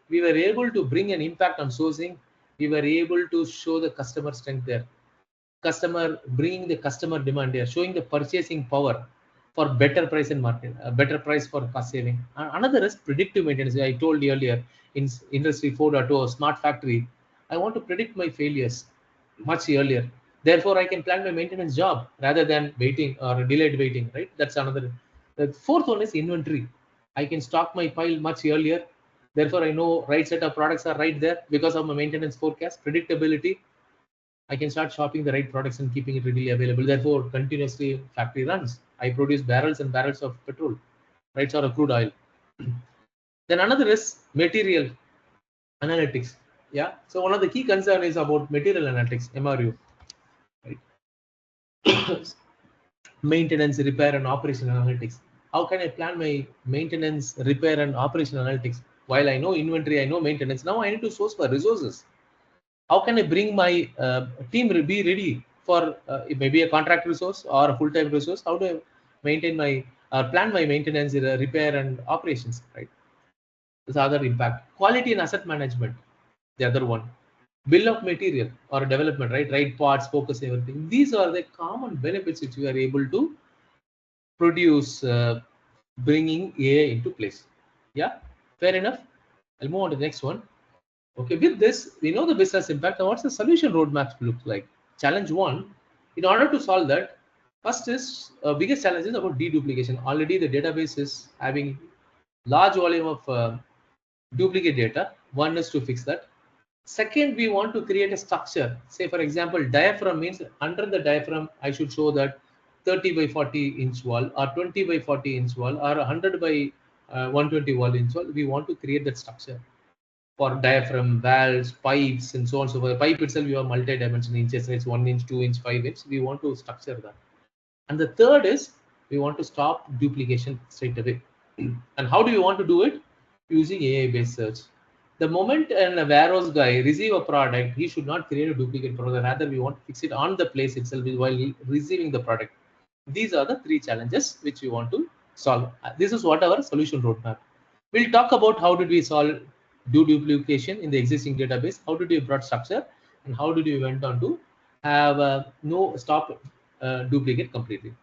we were able to bring an impact on sourcing. We were able to show the customer strength there. Bringing the customer demand there, showing the purchasing power for better price and market, better price for cost saving. Another is predictive maintenance. I told you earlier in Industry 4.0 smart factory, I want to predict my failures much earlier. Therefore, I can plan my maintenance job rather than waiting or delayed waiting, right? That's another. The fourth one is inventory. I can stock my pile much earlier. Therefore, I know right set of products are right there because of my maintenance forecast. Predictability, I can start shopping the right products and keeping it readily available. Therefore, continuously factory runs. I produce barrels and barrels of petrol, right, or crude oil. Then another is material analytics. Yeah. So one of the key concern is about material analytics, MRU, right? Maintenance, repair, and operation analytics. How can I plan my maintenance, repair, and operation analytics? While I know inventory, I know maintenance. Now I need to source for resources. How can I bring my team be ready for maybe a contract resource or a full-time resource? How do I maintain my plan my maintenance, repair, and operations? Right. This other impact. Quality and asset management. The other one. Bill of material or development. Right parts, focus, everything. These are the common benefits which we are able to produce, bringing AI into place. Yeah, fair enough. I'll move on to the next one. Okay, with this, we know the business impact. Now, what's the solution roadmap look like? Challenge one, in order to solve that, first is biggest challenge is about deduplication. Already the database is having large volume of duplicate data. One is to fix that. Second, we want to create a structure. Say, for example, diaphragm means under the diaphragm, I should show that 30 by 40 inch wall or 20 by 40 inch wall or 100 by 120 wall inch wall. We want to create that structure for diaphragm, valves, pipes, and so on. So for the pipe itself, we have multi-dimensional inches. It's 1 inch, 2 inch, 5 inch. We want to structure that. And the third is we want to stop duplication straight away. And how do we want to do it? Using AI-based search. The moment a warehouse guy receive a product, he should not create a duplicate product. Rather, we want to fix it on the place itself while receiving the product. These are the three challenges which we want to solve. This is what our solution roadmap. We'll talk about how did we solve duplication in the existing database, how did we brought structure, and how did we went on to have no stop duplicate completely.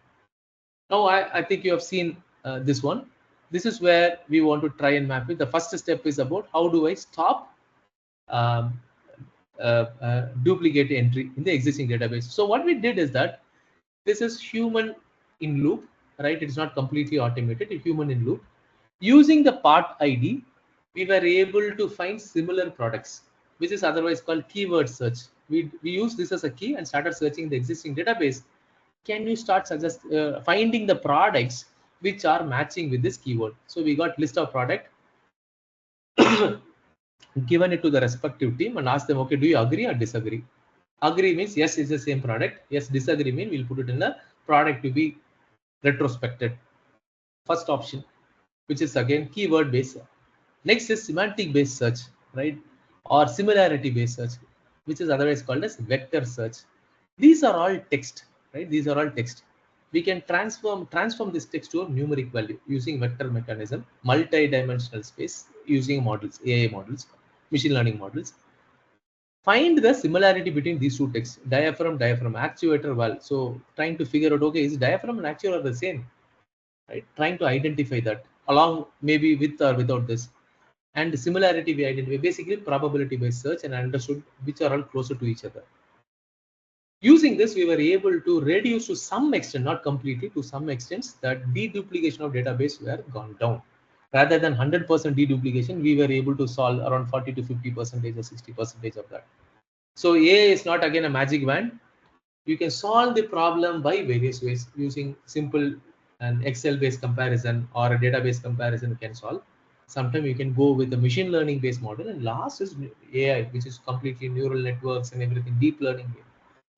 Now, I think you have seen this one. This is where we want to try and map it. The first step is about how do I stop um, duplicate entry in the existing database. So what we did is that this is human in loop, right? It's not completely automated, it's human in loop. Using the part ID, we were able to find similar products, which is otherwise called keyword search. We use this as a key and started searching the existing database. Can you start finding the products which are matching with this keyword? So we got list of product, given it to the respective team and ask them, okay, do you agree or disagree? Agree means yes, it's the same product. Yes, disagree means we'll put it in the product to be retrospected. First option, which is again keyword based. Next is semantic based search, right? Or similarity based search, which is otherwise called as vector search. These are all text, right? These are all text. We can transform this text to a numeric value using vector mechanism, multi-dimensional space using models, AI models, machine learning models. Find the similarity between these two texts, diaphragm, actuator, valve. So trying to figure out, okay, is diaphragm and actuator the same? Right? Trying to identify that along maybe with or without this. And similarity we identify, basically probability based search, and understood which are all closer to each other. Using this, we were able to reduce to some extent, not completely, to some extent, that deduplication of database were gone down. Rather than 100% deduplication, we were able to solve around 40 to 50% or 60% of that. So AI is not again a magic wand. You can solve the problem by various ways using simple and Excel-based comparison or a database comparison can solve. Sometimes you can go with a machine learning based model, and last is AI, which is completely neural networks and everything, deep learning.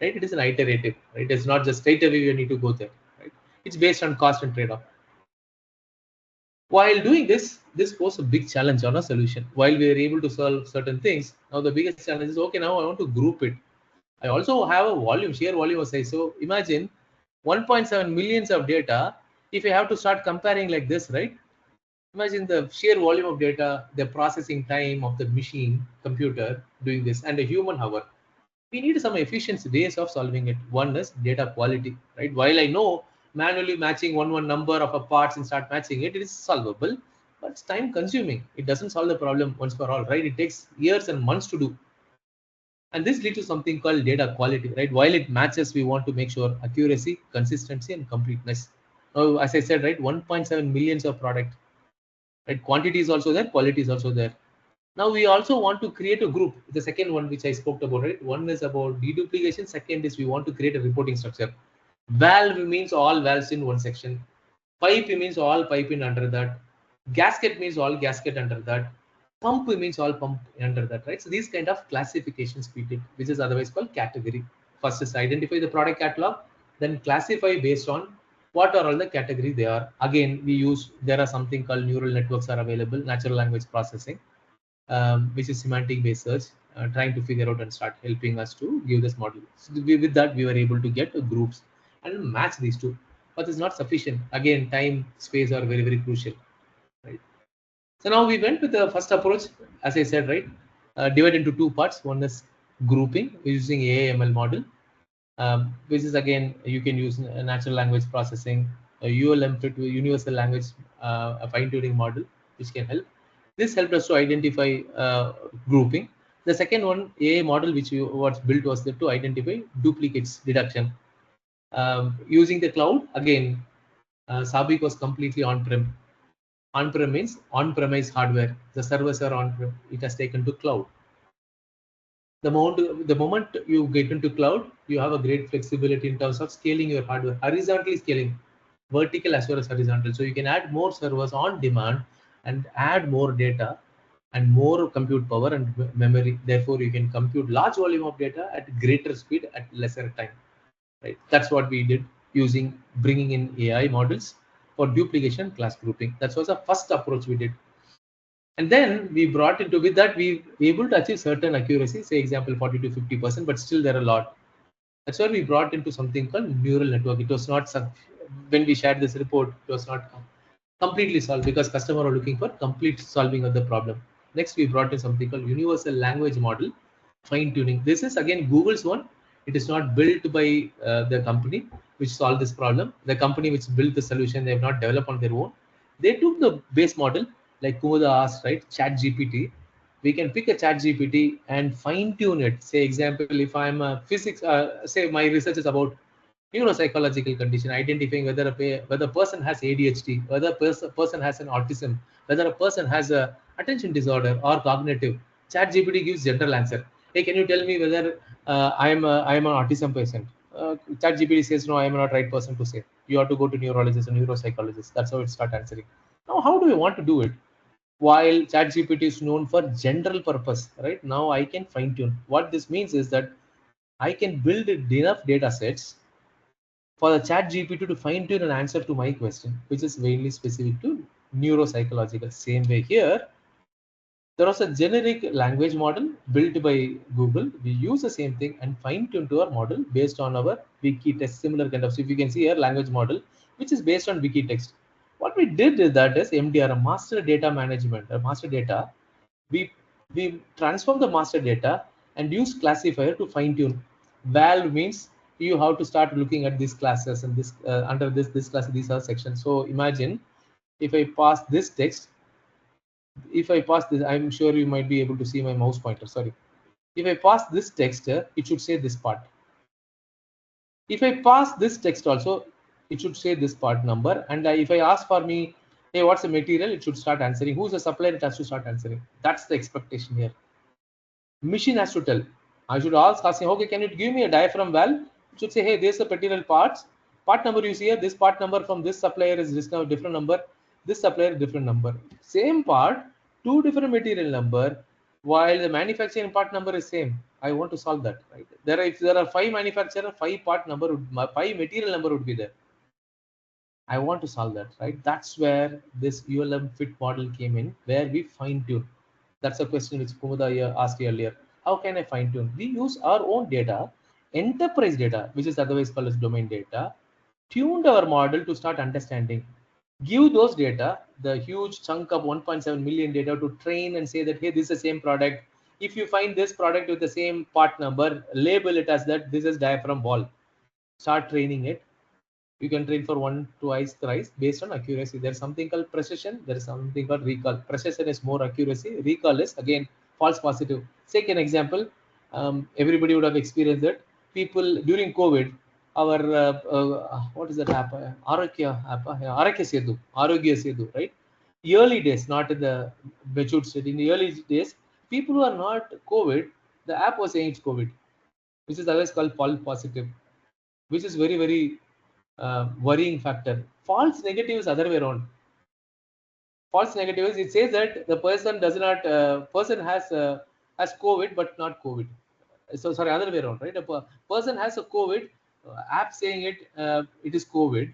Right? It is an iterative, right? It's not just straight away you need to go there, right? It's based on cost and trade-off. While doing this was a big challenge on a solution. While we were able to solve certain things, now the biggest challenge is, okay, now I want to group it. I also have a volume, sheer volume of size. So imagine 1.7 millions of data. If you have to start comparing like this, right? Imagine the sheer volume of data, the processing time of the machine, computer doing this, and a human hour. We need some efficient ways of solving it. One is data quality, right? While I know manually matching one number of a parts and start matching it, it is solvable, but it's time consuming. It doesn't solve the problem once for all, right? It takes years and months to do. And this leads to something called data quality, right? While it matches, we want to make sure accuracy, consistency, and completeness. Now, as I said, right, 1.7 millions of product. right? Quantity is also there, quality is also there. Now we also want to create a group. The second one which I spoke about, right? One is about deduplication. Second is we want to create a reporting structure. Valve means all valves in one section. Pipe means all pipe in under that. Gasket means all gasket under that. Pump means all pump under that, right? So these kind of classifications we did, which is otherwise called category. First is identify the product catalog, then classify based on what are all the categories they are. Again, there are something called neural networks are available, natural language processing, which is semantic based search, trying to figure out and start helping us to give this model. So with that, we were able to get groups and match these two, but it's not sufficient. Again, time, space are very, very crucial, right? So now we went with the first approach, as I said, right? Divided into two parts. One is grouping using AI/ML model, which is again you can use natural language processing, a ULM fit universal language, a fine-tuning model, which can help. This helped us to identify grouping. The second one, AI model, which was built was to identify duplicates deduction. Using the cloud, again, Sabik was completely on-prem. On-prem means on-premise hardware. The servers are on-prem. It has taken to cloud. The moment you get into cloud, you have a great flexibility in terms of scaling your hardware, horizontally scaling, vertical as well as horizontal. So you can add more servers on demand and add more data and more compute power and memory. Therefore, you can compute large volume of data at greater speed at lesser time. Right? That's what we did using bringing in AI models for duplication class grouping. That was the first approach we did. And then we brought into with that we able to achieve certain accuracy, say example 40 to 50%, but still there are a lot. That's why we brought into something called neural network. It was not when we shared this report, it was not completely solved because customer are looking for complete solving of the problem. Next, we brought in something called universal language model fine tuning. This is again Google's one. It is not built by the company which solved this problem. The company which built the solution, they have not developed on their own. They took the base model, like Kumada asked, right? Chat GPT. We can pick a Chat GPT and fine tune it. Say, example, if I'm a physics, say my research is about neuropsychological condition, identifying whether a person has ADHD, whether a person has an autism, whether a person has a attention disorder or cognitive. Chat GPT gives general answer. Hey, can you tell me whether I am an autism patient? Chat GPT says no, I am not right person to say. You have to go to neurologist and neuropsychologist. That's how it start answering. Now, how do we want to do it? While ChatGPT is known for general purpose, right? Now I can fine tune. What this means is that I can build enough data sets for the ChatGPT to fine tune an answer to my question, which is mainly specific to neuropsychological. Same way here, there was a generic language model built by Google. We use the same thing and fine tune to our model based on our wiki text, similar kind of. So if you can see here, language model, which is based on wiki text. What we did is that is MDR, a master data management, a master data. We we transform the master data and use classifier to fine tune. Val means you have to start looking at these classes and this under this class, these are sections. So imagine if I pass this text, if I pass this, I'm sure you might be able to see my mouse pointer. Sorry. If I pass this text, it should say this part. If I pass this text also, it should say this part number. And if I ask for me, hey, what's the material? It should start answering. Who's the supplier? It has to start answering. That's the expectation here. Machine has to tell. I should ask asking, okay, can you give me a diaphragm valve? It should say, hey, there's the material parts. Part number you see here, this part number from this supplier is this now different number. This supplier different number. Same part, two different material number, while the manufacturing part number is same. I want to solve that, right? If there are 5 manufacturer, 5 part number, 5 material number would be there. I want to solve that, right? That's where this ULM fit model came in, where we fine tune. That's a question which Kumada asked earlier. How can I fine tune? We use our own data, enterprise data, which is otherwise called as domain data, tuned our model to start understanding. Give those data, the huge chunk of 1.7 million data to train and say that, hey, this is the same product. If you find this product with the same part number, label it as that this is diaphragm wall. Start training it. You can train for 1, twice, thrice based on accuracy. There's something called precision. There is something called recall. Precision is more accuracy. Recall is again false positive. Take an example. Everybody would have experienced that. People during COVID, our what is that app? Arogya app. Arogya Setu. Arogya Setu, right? early days, not in the matured state. In the early days, people who are not COVID, the app was saying it's COVID, which is otherwise called false positive, which is very, very worrying factor. False negative is other way around. False negative is it says that the person does not person has COVID but not COVID. So sorry, other way around, right? A person has a COVID, app saying it is COVID.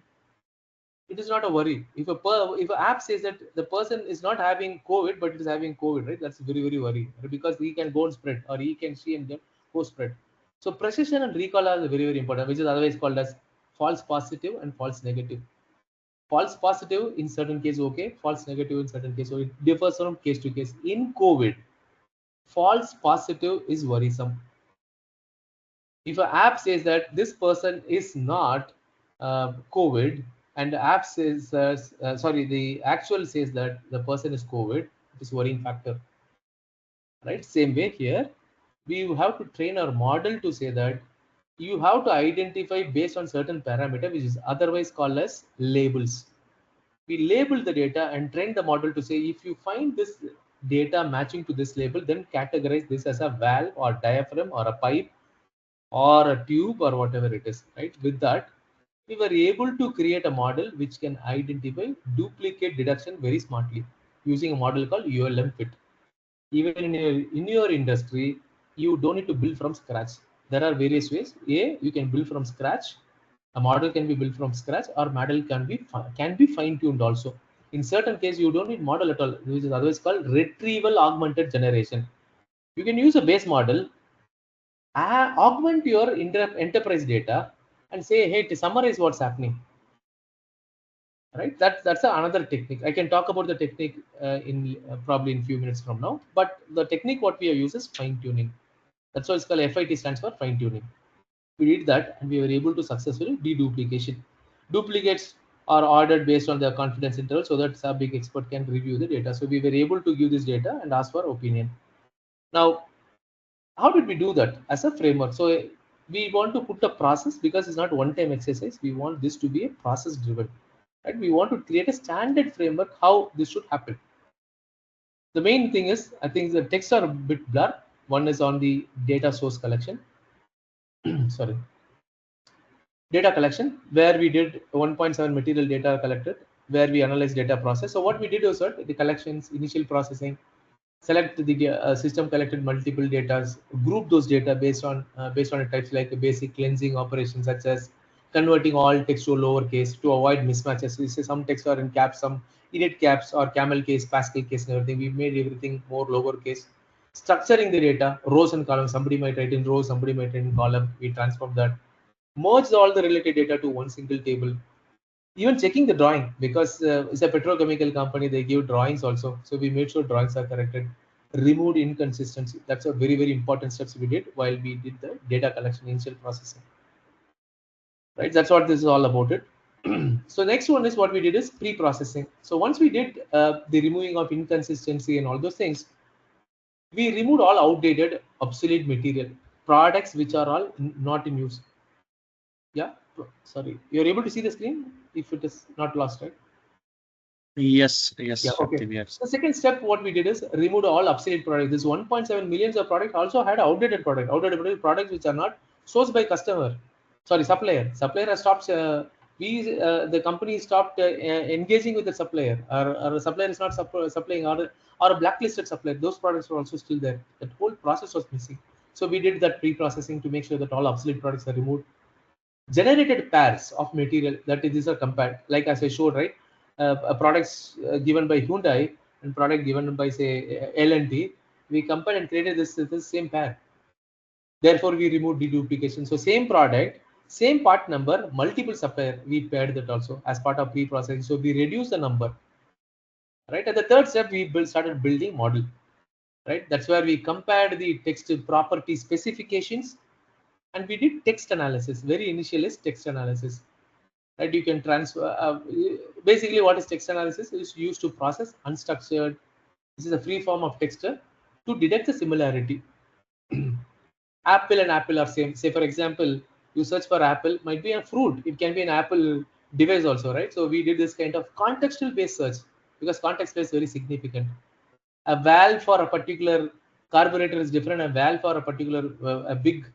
It is not a worry. If an app says that the person is not having COVID but it is having COVID, right? That's very, very worry, right? Because he can go and spread, or he can see and get go spread. So precision and recall are very, very important, which is otherwise called as false positive and false negative. False positive in certain cases, okay. False negative in certain cases. So it differs from case to case. In COVID, false positive is worrisome. If an app says that this person is not COVID, and the app says, sorry, the actual says that the person is COVID, it is worrying factor, right? Same way here, we have to train our model to say that you have to identify based on certain parameter, which is otherwise called as labels. We label the data and train the model to say, if you find this data matching to this label, then categorize this as a valve or diaphragm or a pipe or a tube or whatever it is, right? With that, we were able to create a model which can identify duplicate deduction very smartly using a model called ULM fit. Even in your industry, you don't need to build from scratch. There are various ways. You can build from scratch. A model can be built from scratch, or model can be fine-tuned also. In certain cases, you don't need model at all, which is otherwise called retrieval-augmented generation. You can use a base model, augment your enterprise data, and say, hey, to summarize what's happening. Right? That's another technique. I can talk about the technique in probably in few minutes from now. But the technique what we have used is fine-tuning. That's why it's called FIT, stands for fine-tuning. We did that and we were able to successfully deduplication. Duplicates are ordered based on the confidence interval so that a big expert can review the data. So we were able to give this data and ask for opinion. Now, how did we do that as a framework? So we want to put a process, because it's not one-time exercise. We want this to be a process driven. Right? We want to create a standard framework how this should happen. The main thing is, I think the texts are a bit blurred. One is on the data source collection. Sorry. Data collection, where we did 1.7 material data collected, where we analyze data process. So what we did was that the collections, initial processing, select the system collected multiple data, group those data based on types like a basic cleansing operations, such as converting all text to lowercase to avoid mismatches. So we say some text are in caps, some idiot caps or camel case, Pascal case, and everything. We made everything more lowercase. Structuring the data, rows and columns. Somebody might write in rows, somebody might write in column. We transform that, merge all the related data to one single table. Even checking the drawing, because it's a petrochemical company, they give drawings also. So we made sure drawings are corrected, removed inconsistency. That's a very, very important steps we did while we did the data collection, initial processing. Right, that's what this is all about it. So next one is what we did is pre-processing. So once we did the removing of inconsistency and all those things, we removed all outdated, obsolete material, products which are all not in use. Yeah, sorry, you're able to see the screen if it is not lost, right? Yes, Yeah, Shakti, okay. yes. The second step, what we did is removed all obsolete products. This 1.7 millions of product also had outdated products which are not sourced by customer. Sorry, supplier. Supplier has stopped. The company stopped engaging with the supplier, or a supplier is not supplying, or a blacklisted supplier. Those products were also still there. That whole process was missing. So we did that pre-processing to make sure that all obsolete products are removed. Generated pairs of material, that these are compared, like as I showed, right? A products given by Hyundai and product given by say L&T, we compared and created this same pair. Therefore we removed deduplication. So same product, same part number, multiple supplier, we paired that also as part of pre-processing. So we reduce the number, right? At the third step, we started building model, right? That's where we compared the text property specifications, and we did text analysis. Very initial is text analysis, right? You can transfer basically what is text analysis is used to process unstructured, this is a free form of text, to detect the similarity. Apple and apple are same. Say for example, you search for apple, might be a fruit, it can be an apple device also, right? So we did this kind of contextual based search. because context is very significant. A valve for a particular carburetor is different. A valve for a particular a big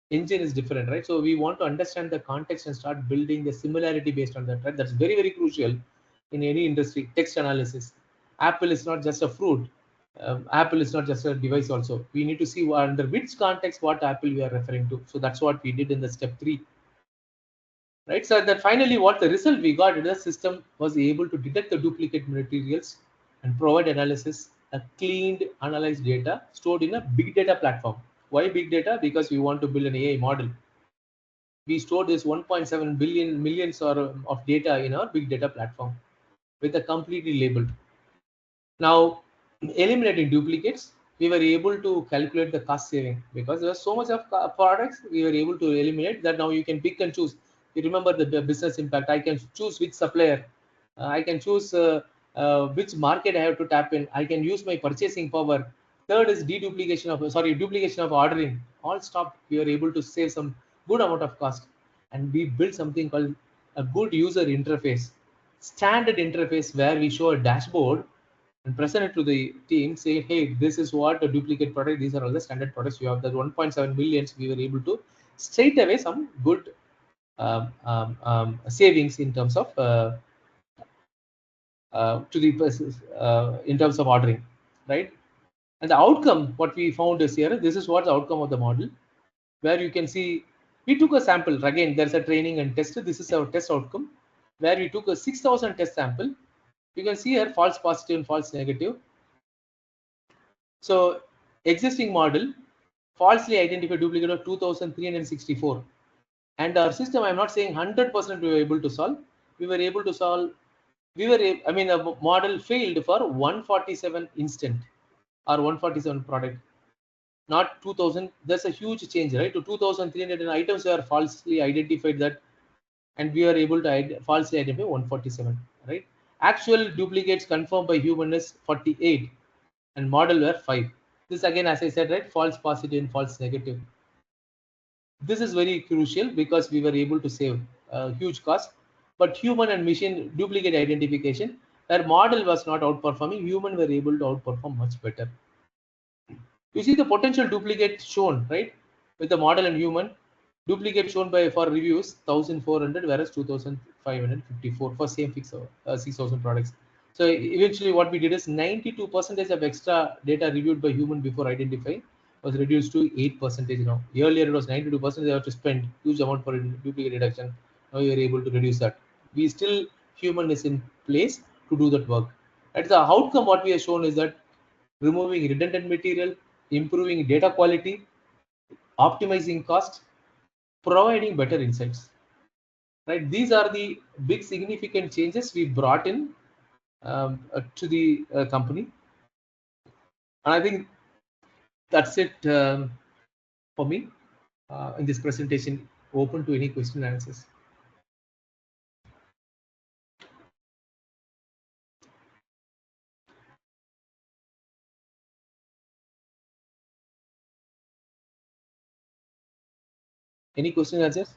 engine is different, right? So we want to understand the context and start building the similarity based on that, right? That's very, very crucial in any industry. Text analysis. Apple is not just a fruit. Apple is not just a device also. We need to see under which context what Apple we are referring to. So that's what we did in the step 3. Right, so that finally what the result we got is the system was able to detect the duplicate materials and provide analysis, a cleaned analyzed data stored in a big data platform. Why big data? Because we want to build an AI model. We stored this 1.7 billion millions of data in our big data platform with a completely labeled. Now, eliminating duplicates, we were able to calculate the cost saving because there was so much of products we were able to eliminate that now you can pick and choose. You remember the business impact. I can choose which supplier. I can choose which market I have to tap in. I can use my purchasing power. Third is duplication of ordering. All stopped. We were able to save some good amount of cost, and we built something called a good user interface, standard interface where we show a dashboard and present it to the team, say, hey, this is what a duplicate product, these are all the standard products. You have the 1.7 millions, we were able to straight away some good savings in terms of in terms of ordering, right? And the outcome, what we found is here, this is what the outcome of the model, where you can see we took a sample. Again, there's a training and test. This is our test outcome, where we took a 6,000 test sample. You can see here false positive and false negative. So existing model falsely identified duplicate of 2,364. And our system, I'm not saying 100% we were able to solve. We were able to solve. I mean, the model failed for 147 instant or 147 product, not 2,000. That's a huge change, right? To 2,300 items were falsely identified that, and we are able to falsely identify 147, right? Actual duplicates confirmed by human is 48 and model were 5. This again, as I said, right, false positive and false negative. This is very crucial because we were able to save a huge cost. But human and machine duplicate identification, where model was not outperforming, human were able to outperform much better. You see the potential duplicate shown, right? With the model and human, duplicate shown by for reviews 1,400, whereas 2,554 for same 6,000 products. So eventually what we did is 92% of extra data reviewed by human before identifying was reduced to 8% now. Earlier it was 92%, they have to spend huge amount for duplicate reduction. Now you are able to reduce that. We still, human is in place to do that work. At the outcome, what we have shown is that removing redundant material, improving data quality, optimizing cost, providing better insights. Right? These are the big significant changes we brought in to the company. And I think that's it for me in this presentation. Open to any question and answers. Any question and answers?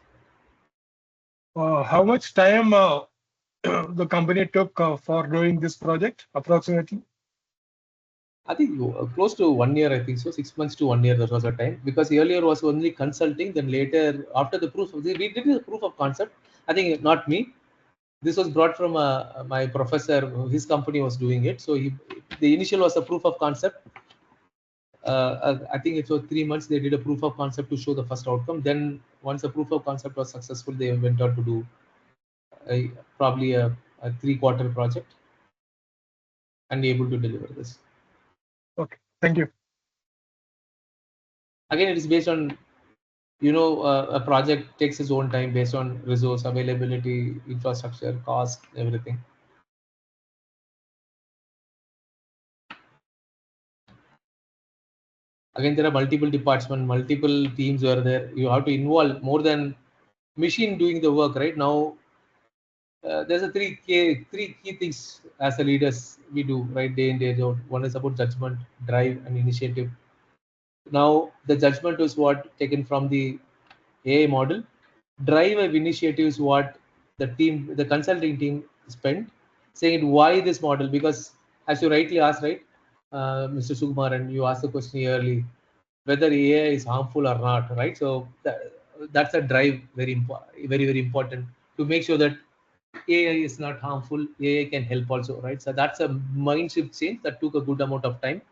How much time the company took for doing this project, approximately? I think close to 1 year, I think so, 6 months to 1 year, that was the time, because earlier was only consulting, then later, after the proof of, we did the proof of concept, I think not me, this was brought from my professor, his company was doing it, so the initial was a proof of concept, I think it was 3 months, they did a proof of concept to show the first outcome, then once the proof of concept was successful, they went on to do probably a 3-quarter project and able to deliver this. Okay, thank you. Again, it is based on, you know, a project takes its own time based on resource availability, infrastructure, cost, everything. Again, there are multiple departments, multiple teams are there. You have to involve more than machine doing the work. Right now, there's a three key things as a leaders we do right day in day out. One is about judgment, drive, and initiative. Now, the judgment is what taken from the AI model. Drive of initiative is what the consulting team spent. saying why this model, because as you rightly asked, right, Mr. Sukumar, and you asked the question early, whether AI is harmful or not, right? So that's a drive, very important, to make sure that AI is not harmful. AI can help also, right? So that's a mind shift change that took a good amount of time.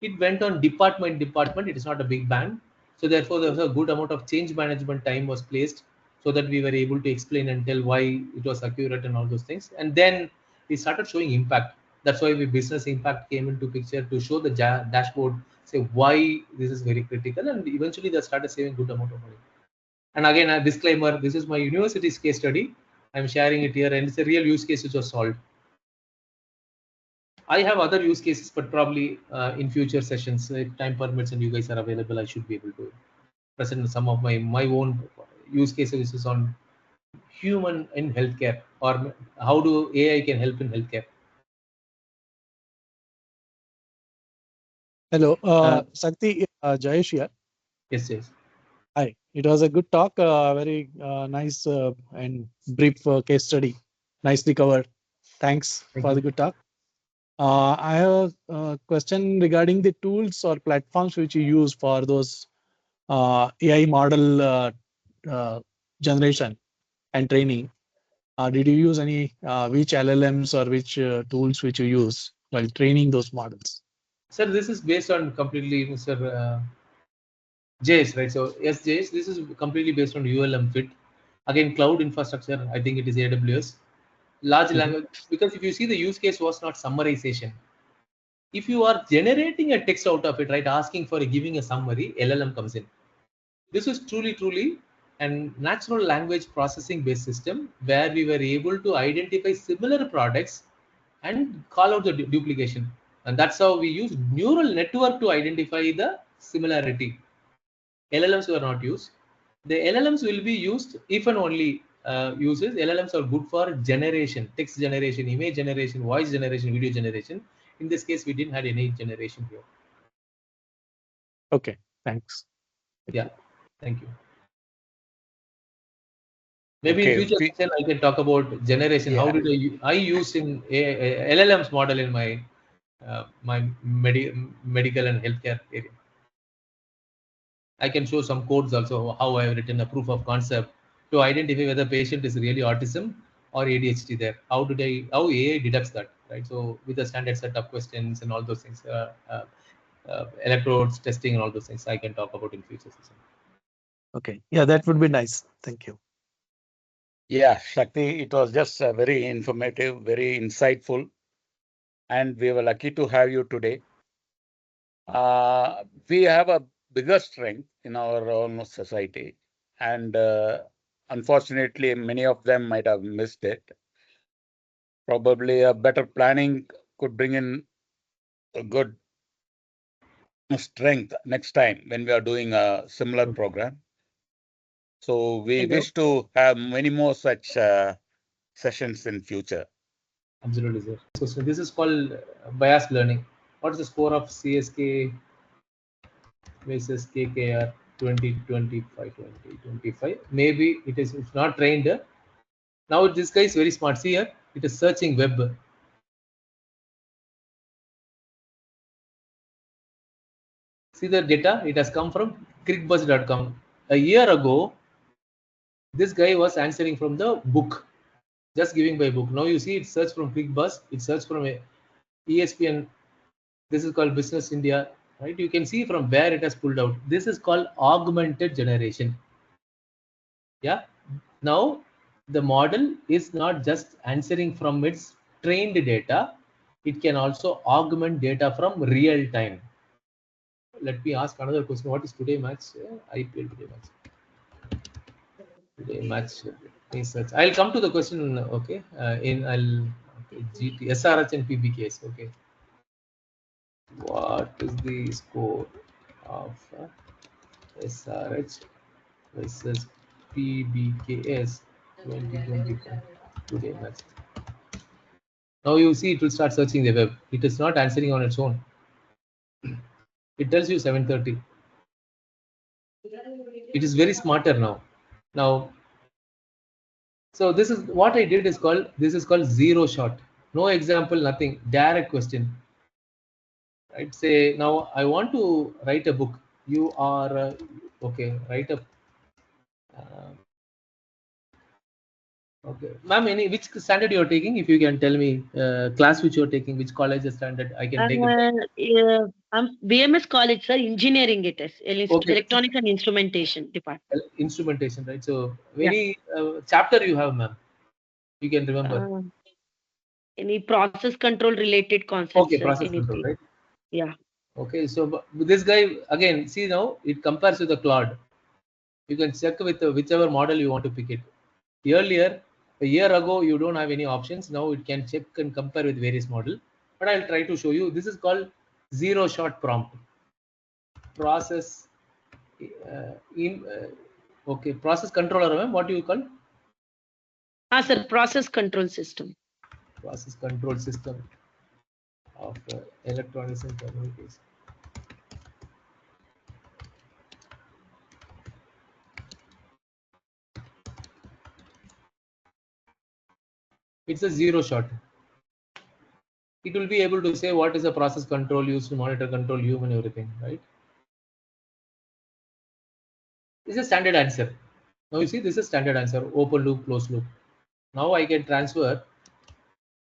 It went on department. It is not a big bang. So therefore, there was a good amount of change management time was placed, so that we were able to explain and tell why it was accurate and all those things. And then we started showing impact. That's why we business impact came into picture, to show the dashboard, say why this is very critical, and eventually they started saving good amount of money. And again, a disclaimer: this is my university's case study. I'm sharing it here, and it's a real use case which was solved. I have other use cases, but probably in future sessions, if time permits and you guys are available, I should be able to present some of my own use cases, which is on human in healthcare, or how do AI can help in healthcare. Hello, Sakthi, Jayesh here. Yes, yes. Hi, it was a good talk, very nice and brief case study. Nicely covered. Thanks Thank for you. the good talk. I have a question regarding the tools or platforms which you use for those AI model generation and training. Did you use any which LLMs or which tools which you use while training those models? Sir, this is based on completely Mr. Jayesh, right? So yes, Jayesh, this is completely based on ULM fit. Again, cloud infrastructure, I think it is AWS. Large language, because if you see, the use case was not summarization. If you are generating a text out of it, right, asking for giving a summary, LLM comes in. This is truly an natural language processing based system, where we were able to identify similar products and call out the duplication. And that's how we use neural network to identify the similarity. LLMs were not used. The LLMs will be used if and only uses. LLMs are good for generation, text generation, image generation, voice generation, video generation. In this case, we didn't have any generation here. Okay, thanks. Yeah, thank you. Maybe in Okay, future session I can talk about generation. yeah. How did I use in a LLMs model in my medical and healthcare area. I can show some codes also, how I have written a proof of concept to identify whether patient is really autism or ADHD there. How AI deducts that, right? So with the standard set of questions and all those things, electrodes testing and all those things, I can talk about in future session. Okay, yeah, that would be nice. Thank you. Yeah, Shakti, it was just very informative, very insightful, and we were lucky to have you today. We have a bigger strength in our own society, and unfortunately, many of them might have missed it. Probably a better planning could bring in a good strength next time when we are doing a similar program. So we Hello. wish to have many more such sessions in future. Absolutely, sir. So this is called bias learning. What is the score of CSK versus KKR 2025? Maybe it is, it's not trained. Now this guy is very smart. See here, it is searching web. See the data, it has come from crickbuzz.com. A year ago, this guy was answering from the book, just giving by book. Now you see it search from ClickBuzz, it search from ESPN. This is called Business India, right? You can see from where it has pulled out. This is called augmented generation. Yeah. Now the model is not just answering from its trained data, it can also augment data from real time. Let me ask another question. What is today match? IPL today match. Today match. Research. I'll come to the question. Okay. GT SRH and PBKs. Okay. What is the score of SRH versus PBKS 2025 today match? Now you see it will start searching the web. It is not answering on its own. It tells you 7:30. It is very smarter now. Now, so this is what I did is called, this is called zero shot. No example, nothing. Direct question. Right? Say now I want to write a book. You are okay. Write a. Okay, ma'am. Which standard you are taking? If you can tell me, class which you are taking, which college standard, I can take it. I'm BMS college, sir. Engineering it is. Okay. Electronics and Instrumentation department. Instrumentation, right? So, any chapter you have, ma'am? You can remember. Any process control related concepts. Okay, process control, right? Yeah. Okay, so this guy again, see now it compares with the Claude. You can check with whichever model you want to pick it. Earlier, a year ago, you don't have any options. Now it can check and compare with various model. But I'll try to show you. This is called zero-shot prompt. Process okay, process controller, ma'am. What do you call? Sir, process control system. Process control system of electronics and communication. It's a zero shot. It will be able to say what is the process control used to monitor, control human, everything, right? This is standard answer. Now you see this is standard answer, open loop, closed loop. Now I can transfer.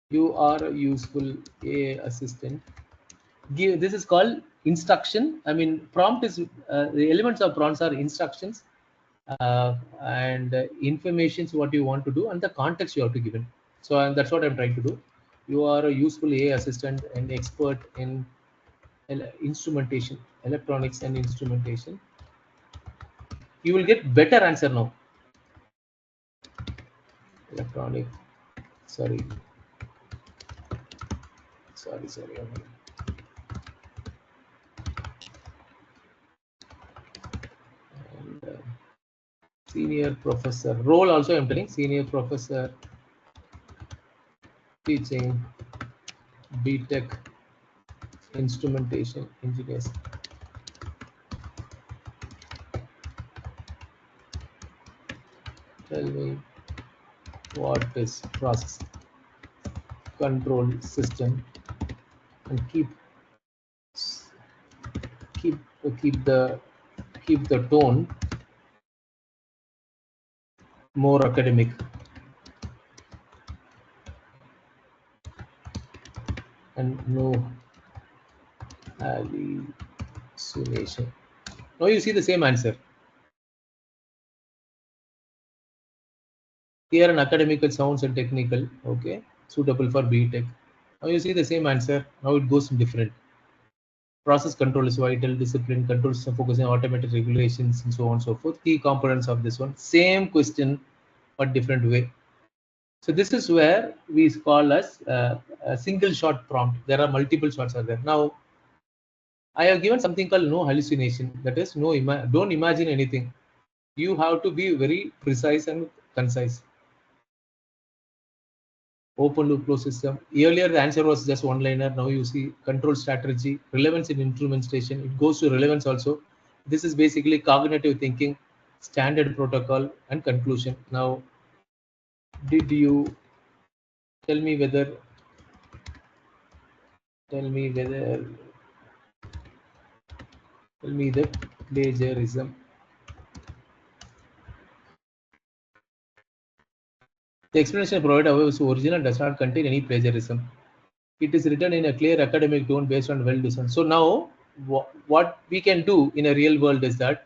You are a useful AI assistant. This is called instruction. I mean, prompt is the elements of prompts are instructions and informations what you want to do and the context you have to give in. So that's what I'm trying to do. You are a useful AI assistant and expert in instrumentation, electronics and instrumentation. You will get better answer now. Electronic, sorry. And, senior professor role also I'm telling, senior professor teaching BTech instrumentation engineers. Tell me what is process control system and keep the tone more academic. And no hallucination. Now you see the same answer. Here an academical sounds and technical, okay, suitable for BTech. Now you see the same answer. Now it goes different. Process control is vital, discipline, control system focusing on automated regulations and so on and so forth. Key components of this one. Same question, but different way. So this is where we call as a single shot prompt. There are multiple shots are there. Now, I have given something called no hallucination. That is, don't imagine anything. You have to be very precise and concise. Open loop flow system. Earlier, the answer was just one liner. Now you see control strategy, relevance in instrumentation. It goes to relevance also. This is basically cognitive thinking, standard protocol, and conclusion. Now, did you tell me whether the plagiarism? The explanation provided, however, is original, does not contain any plagiarism. It is written in a clear academic tone based on well-designed. So now, what we can do in a real world is that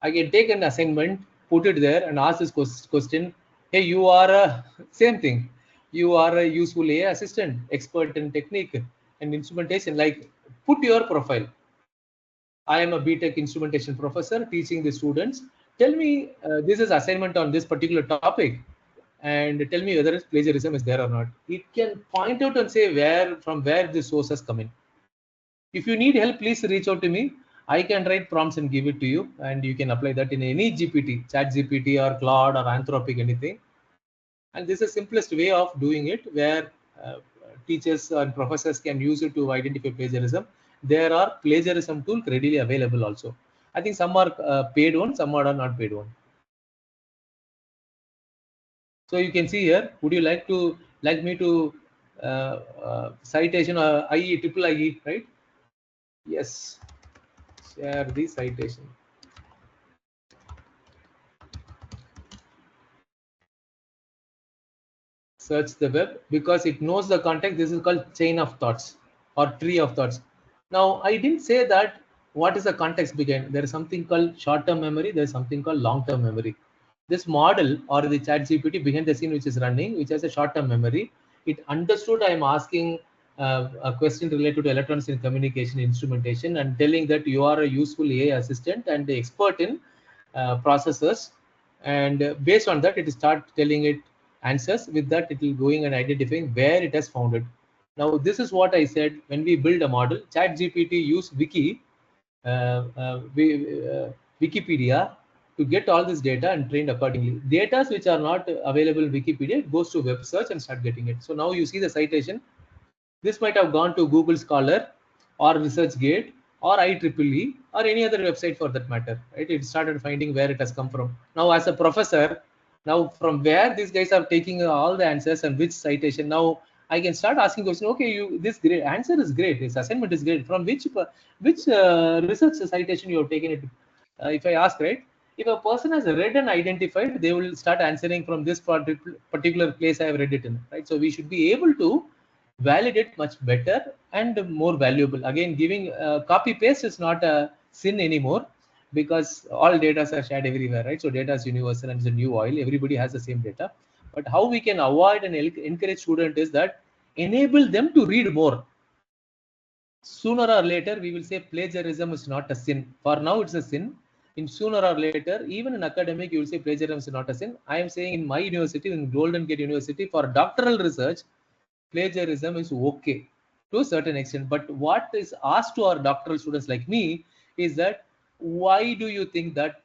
I can take an assignment, put it there, and ask this question. Hey, you are a same thing. You are a useful AI assistant, expert in technique and instrumentation. Like, put your profile. I am a BTech instrumentation professor teaching the students. Tell me, this is assignment on this particular topic, and tell me whether plagiarism is there or not. It can point out and say from where the source has come in. If you need help, please reach out to me. I can write prompts and give it to you, and you can apply that in any GPT, Chat GPT or Claude or Anthropic, anything. And this is the simplest way of doing it, where teachers and professors can use it to identify plagiarism. There are plagiarism tools readily available also. I think some are paid one, some are not paid one. So you can see here, would you like me to citation IEEE, right? Yes. Share the citation. Search the web because it knows the context. This is called chain of thoughts or tree of thoughts. Now, I didn't say that what is the context behind. There is something called short-term memory. There is something called long-term memory. This model or the ChatGPT behind the scene which is running, which has a short-term memory, it understood I am asking a question related to electronics and communication instrumentation and telling that you are a useful AI assistant and the expert in processors. And based on that, it start telling it answers. With that, it will going and identifying where it has found it. Now, this is what I said when we build a model. ChatGPT use Wikipedia to get all this data and trained accordingly. Data which are not available in Wikipedia, it goes to web search and start getting it. So now you see the citation. This might have gone to Google Scholar or ResearchGate or IEEE or any other website for that matter. Right? It started finding where it has come from. Now, as a professor, now from where these guys are taking all the answers and which citation, now I can start asking questions. Okay, this great answer is great. This assignment is great. From which research citation you have taken it? If I ask, right? If a person has read and identified, they will start answering from this particular place I have read it in. Right? So we should be able to validate much better and more valuable. Again, giving copy paste is not a sin anymore because all data are shared everywhere, right? So data is universal and it's a new oil. Everybody has the same data. But how we can avoid and encourage students is that enable them to read more. Sooner or later, we will say plagiarism is not a sin. For now, it's a sin. In sooner or later, even in academic, you will say plagiarism is not a sin. I am saying in my university, in Golden Gate University, for doctoral research, plagiarism is okay to a certain extent. But what is asked to our doctoral students like me is that why do you think that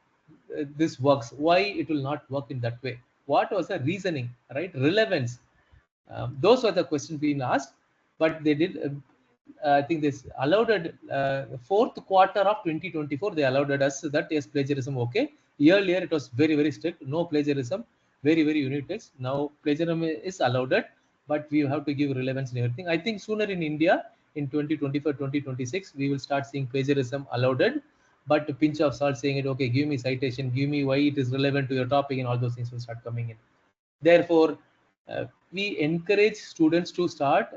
this works? Why it will not work in that way? What was the reasoning, right? Relevance. Those were the questions being asked, but they did. I think this allowed fourth quarter of 2024. They allowed us that yes, plagiarism okay. Earlier it was very strict, no plagiarism, very unit text. Now plagiarism is allowed, but we have to give relevance and everything. I think sooner in India in 2024, 2026, we will start seeing plagiarism allowed, but a pinch of salt saying it okay, give me citation, give me why it is relevant to your topic, and all those things will start coming in. Therefore, we encourage students to start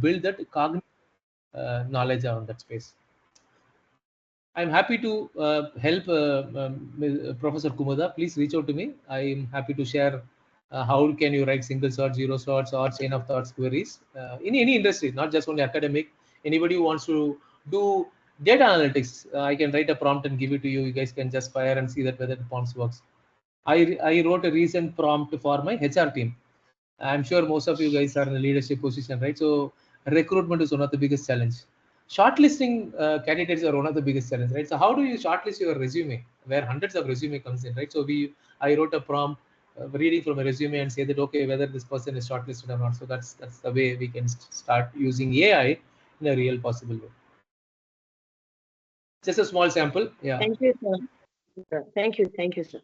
build that cognitive knowledge on that space. I'm happy to help Professor Kumuda. Please reach out to me. I'm happy to share how can you write single sort, zero sorts, or chain of thoughts queries in any industry, not just only academic. Anybody who wants to do data analytics, I can write a prompt and give it to you. You guys can just fire and see that whether the prompt works. I wrote a recent prompt for my HR team. I'm sure most of you guys are in a leadership position, right? So recruitment is one of the biggest challenge. Shortlisting candidates are one of the biggest challenge, right? So how do you shortlist your resume where hundreds of resume comes in, right? So I wrote a prompt reading from a resume and say that okay, whether this person is shortlisted or not. So that's the way we can start using AI in a real possible way. Just a small sample. Yeah. Thank you, sir. Thank you, sir.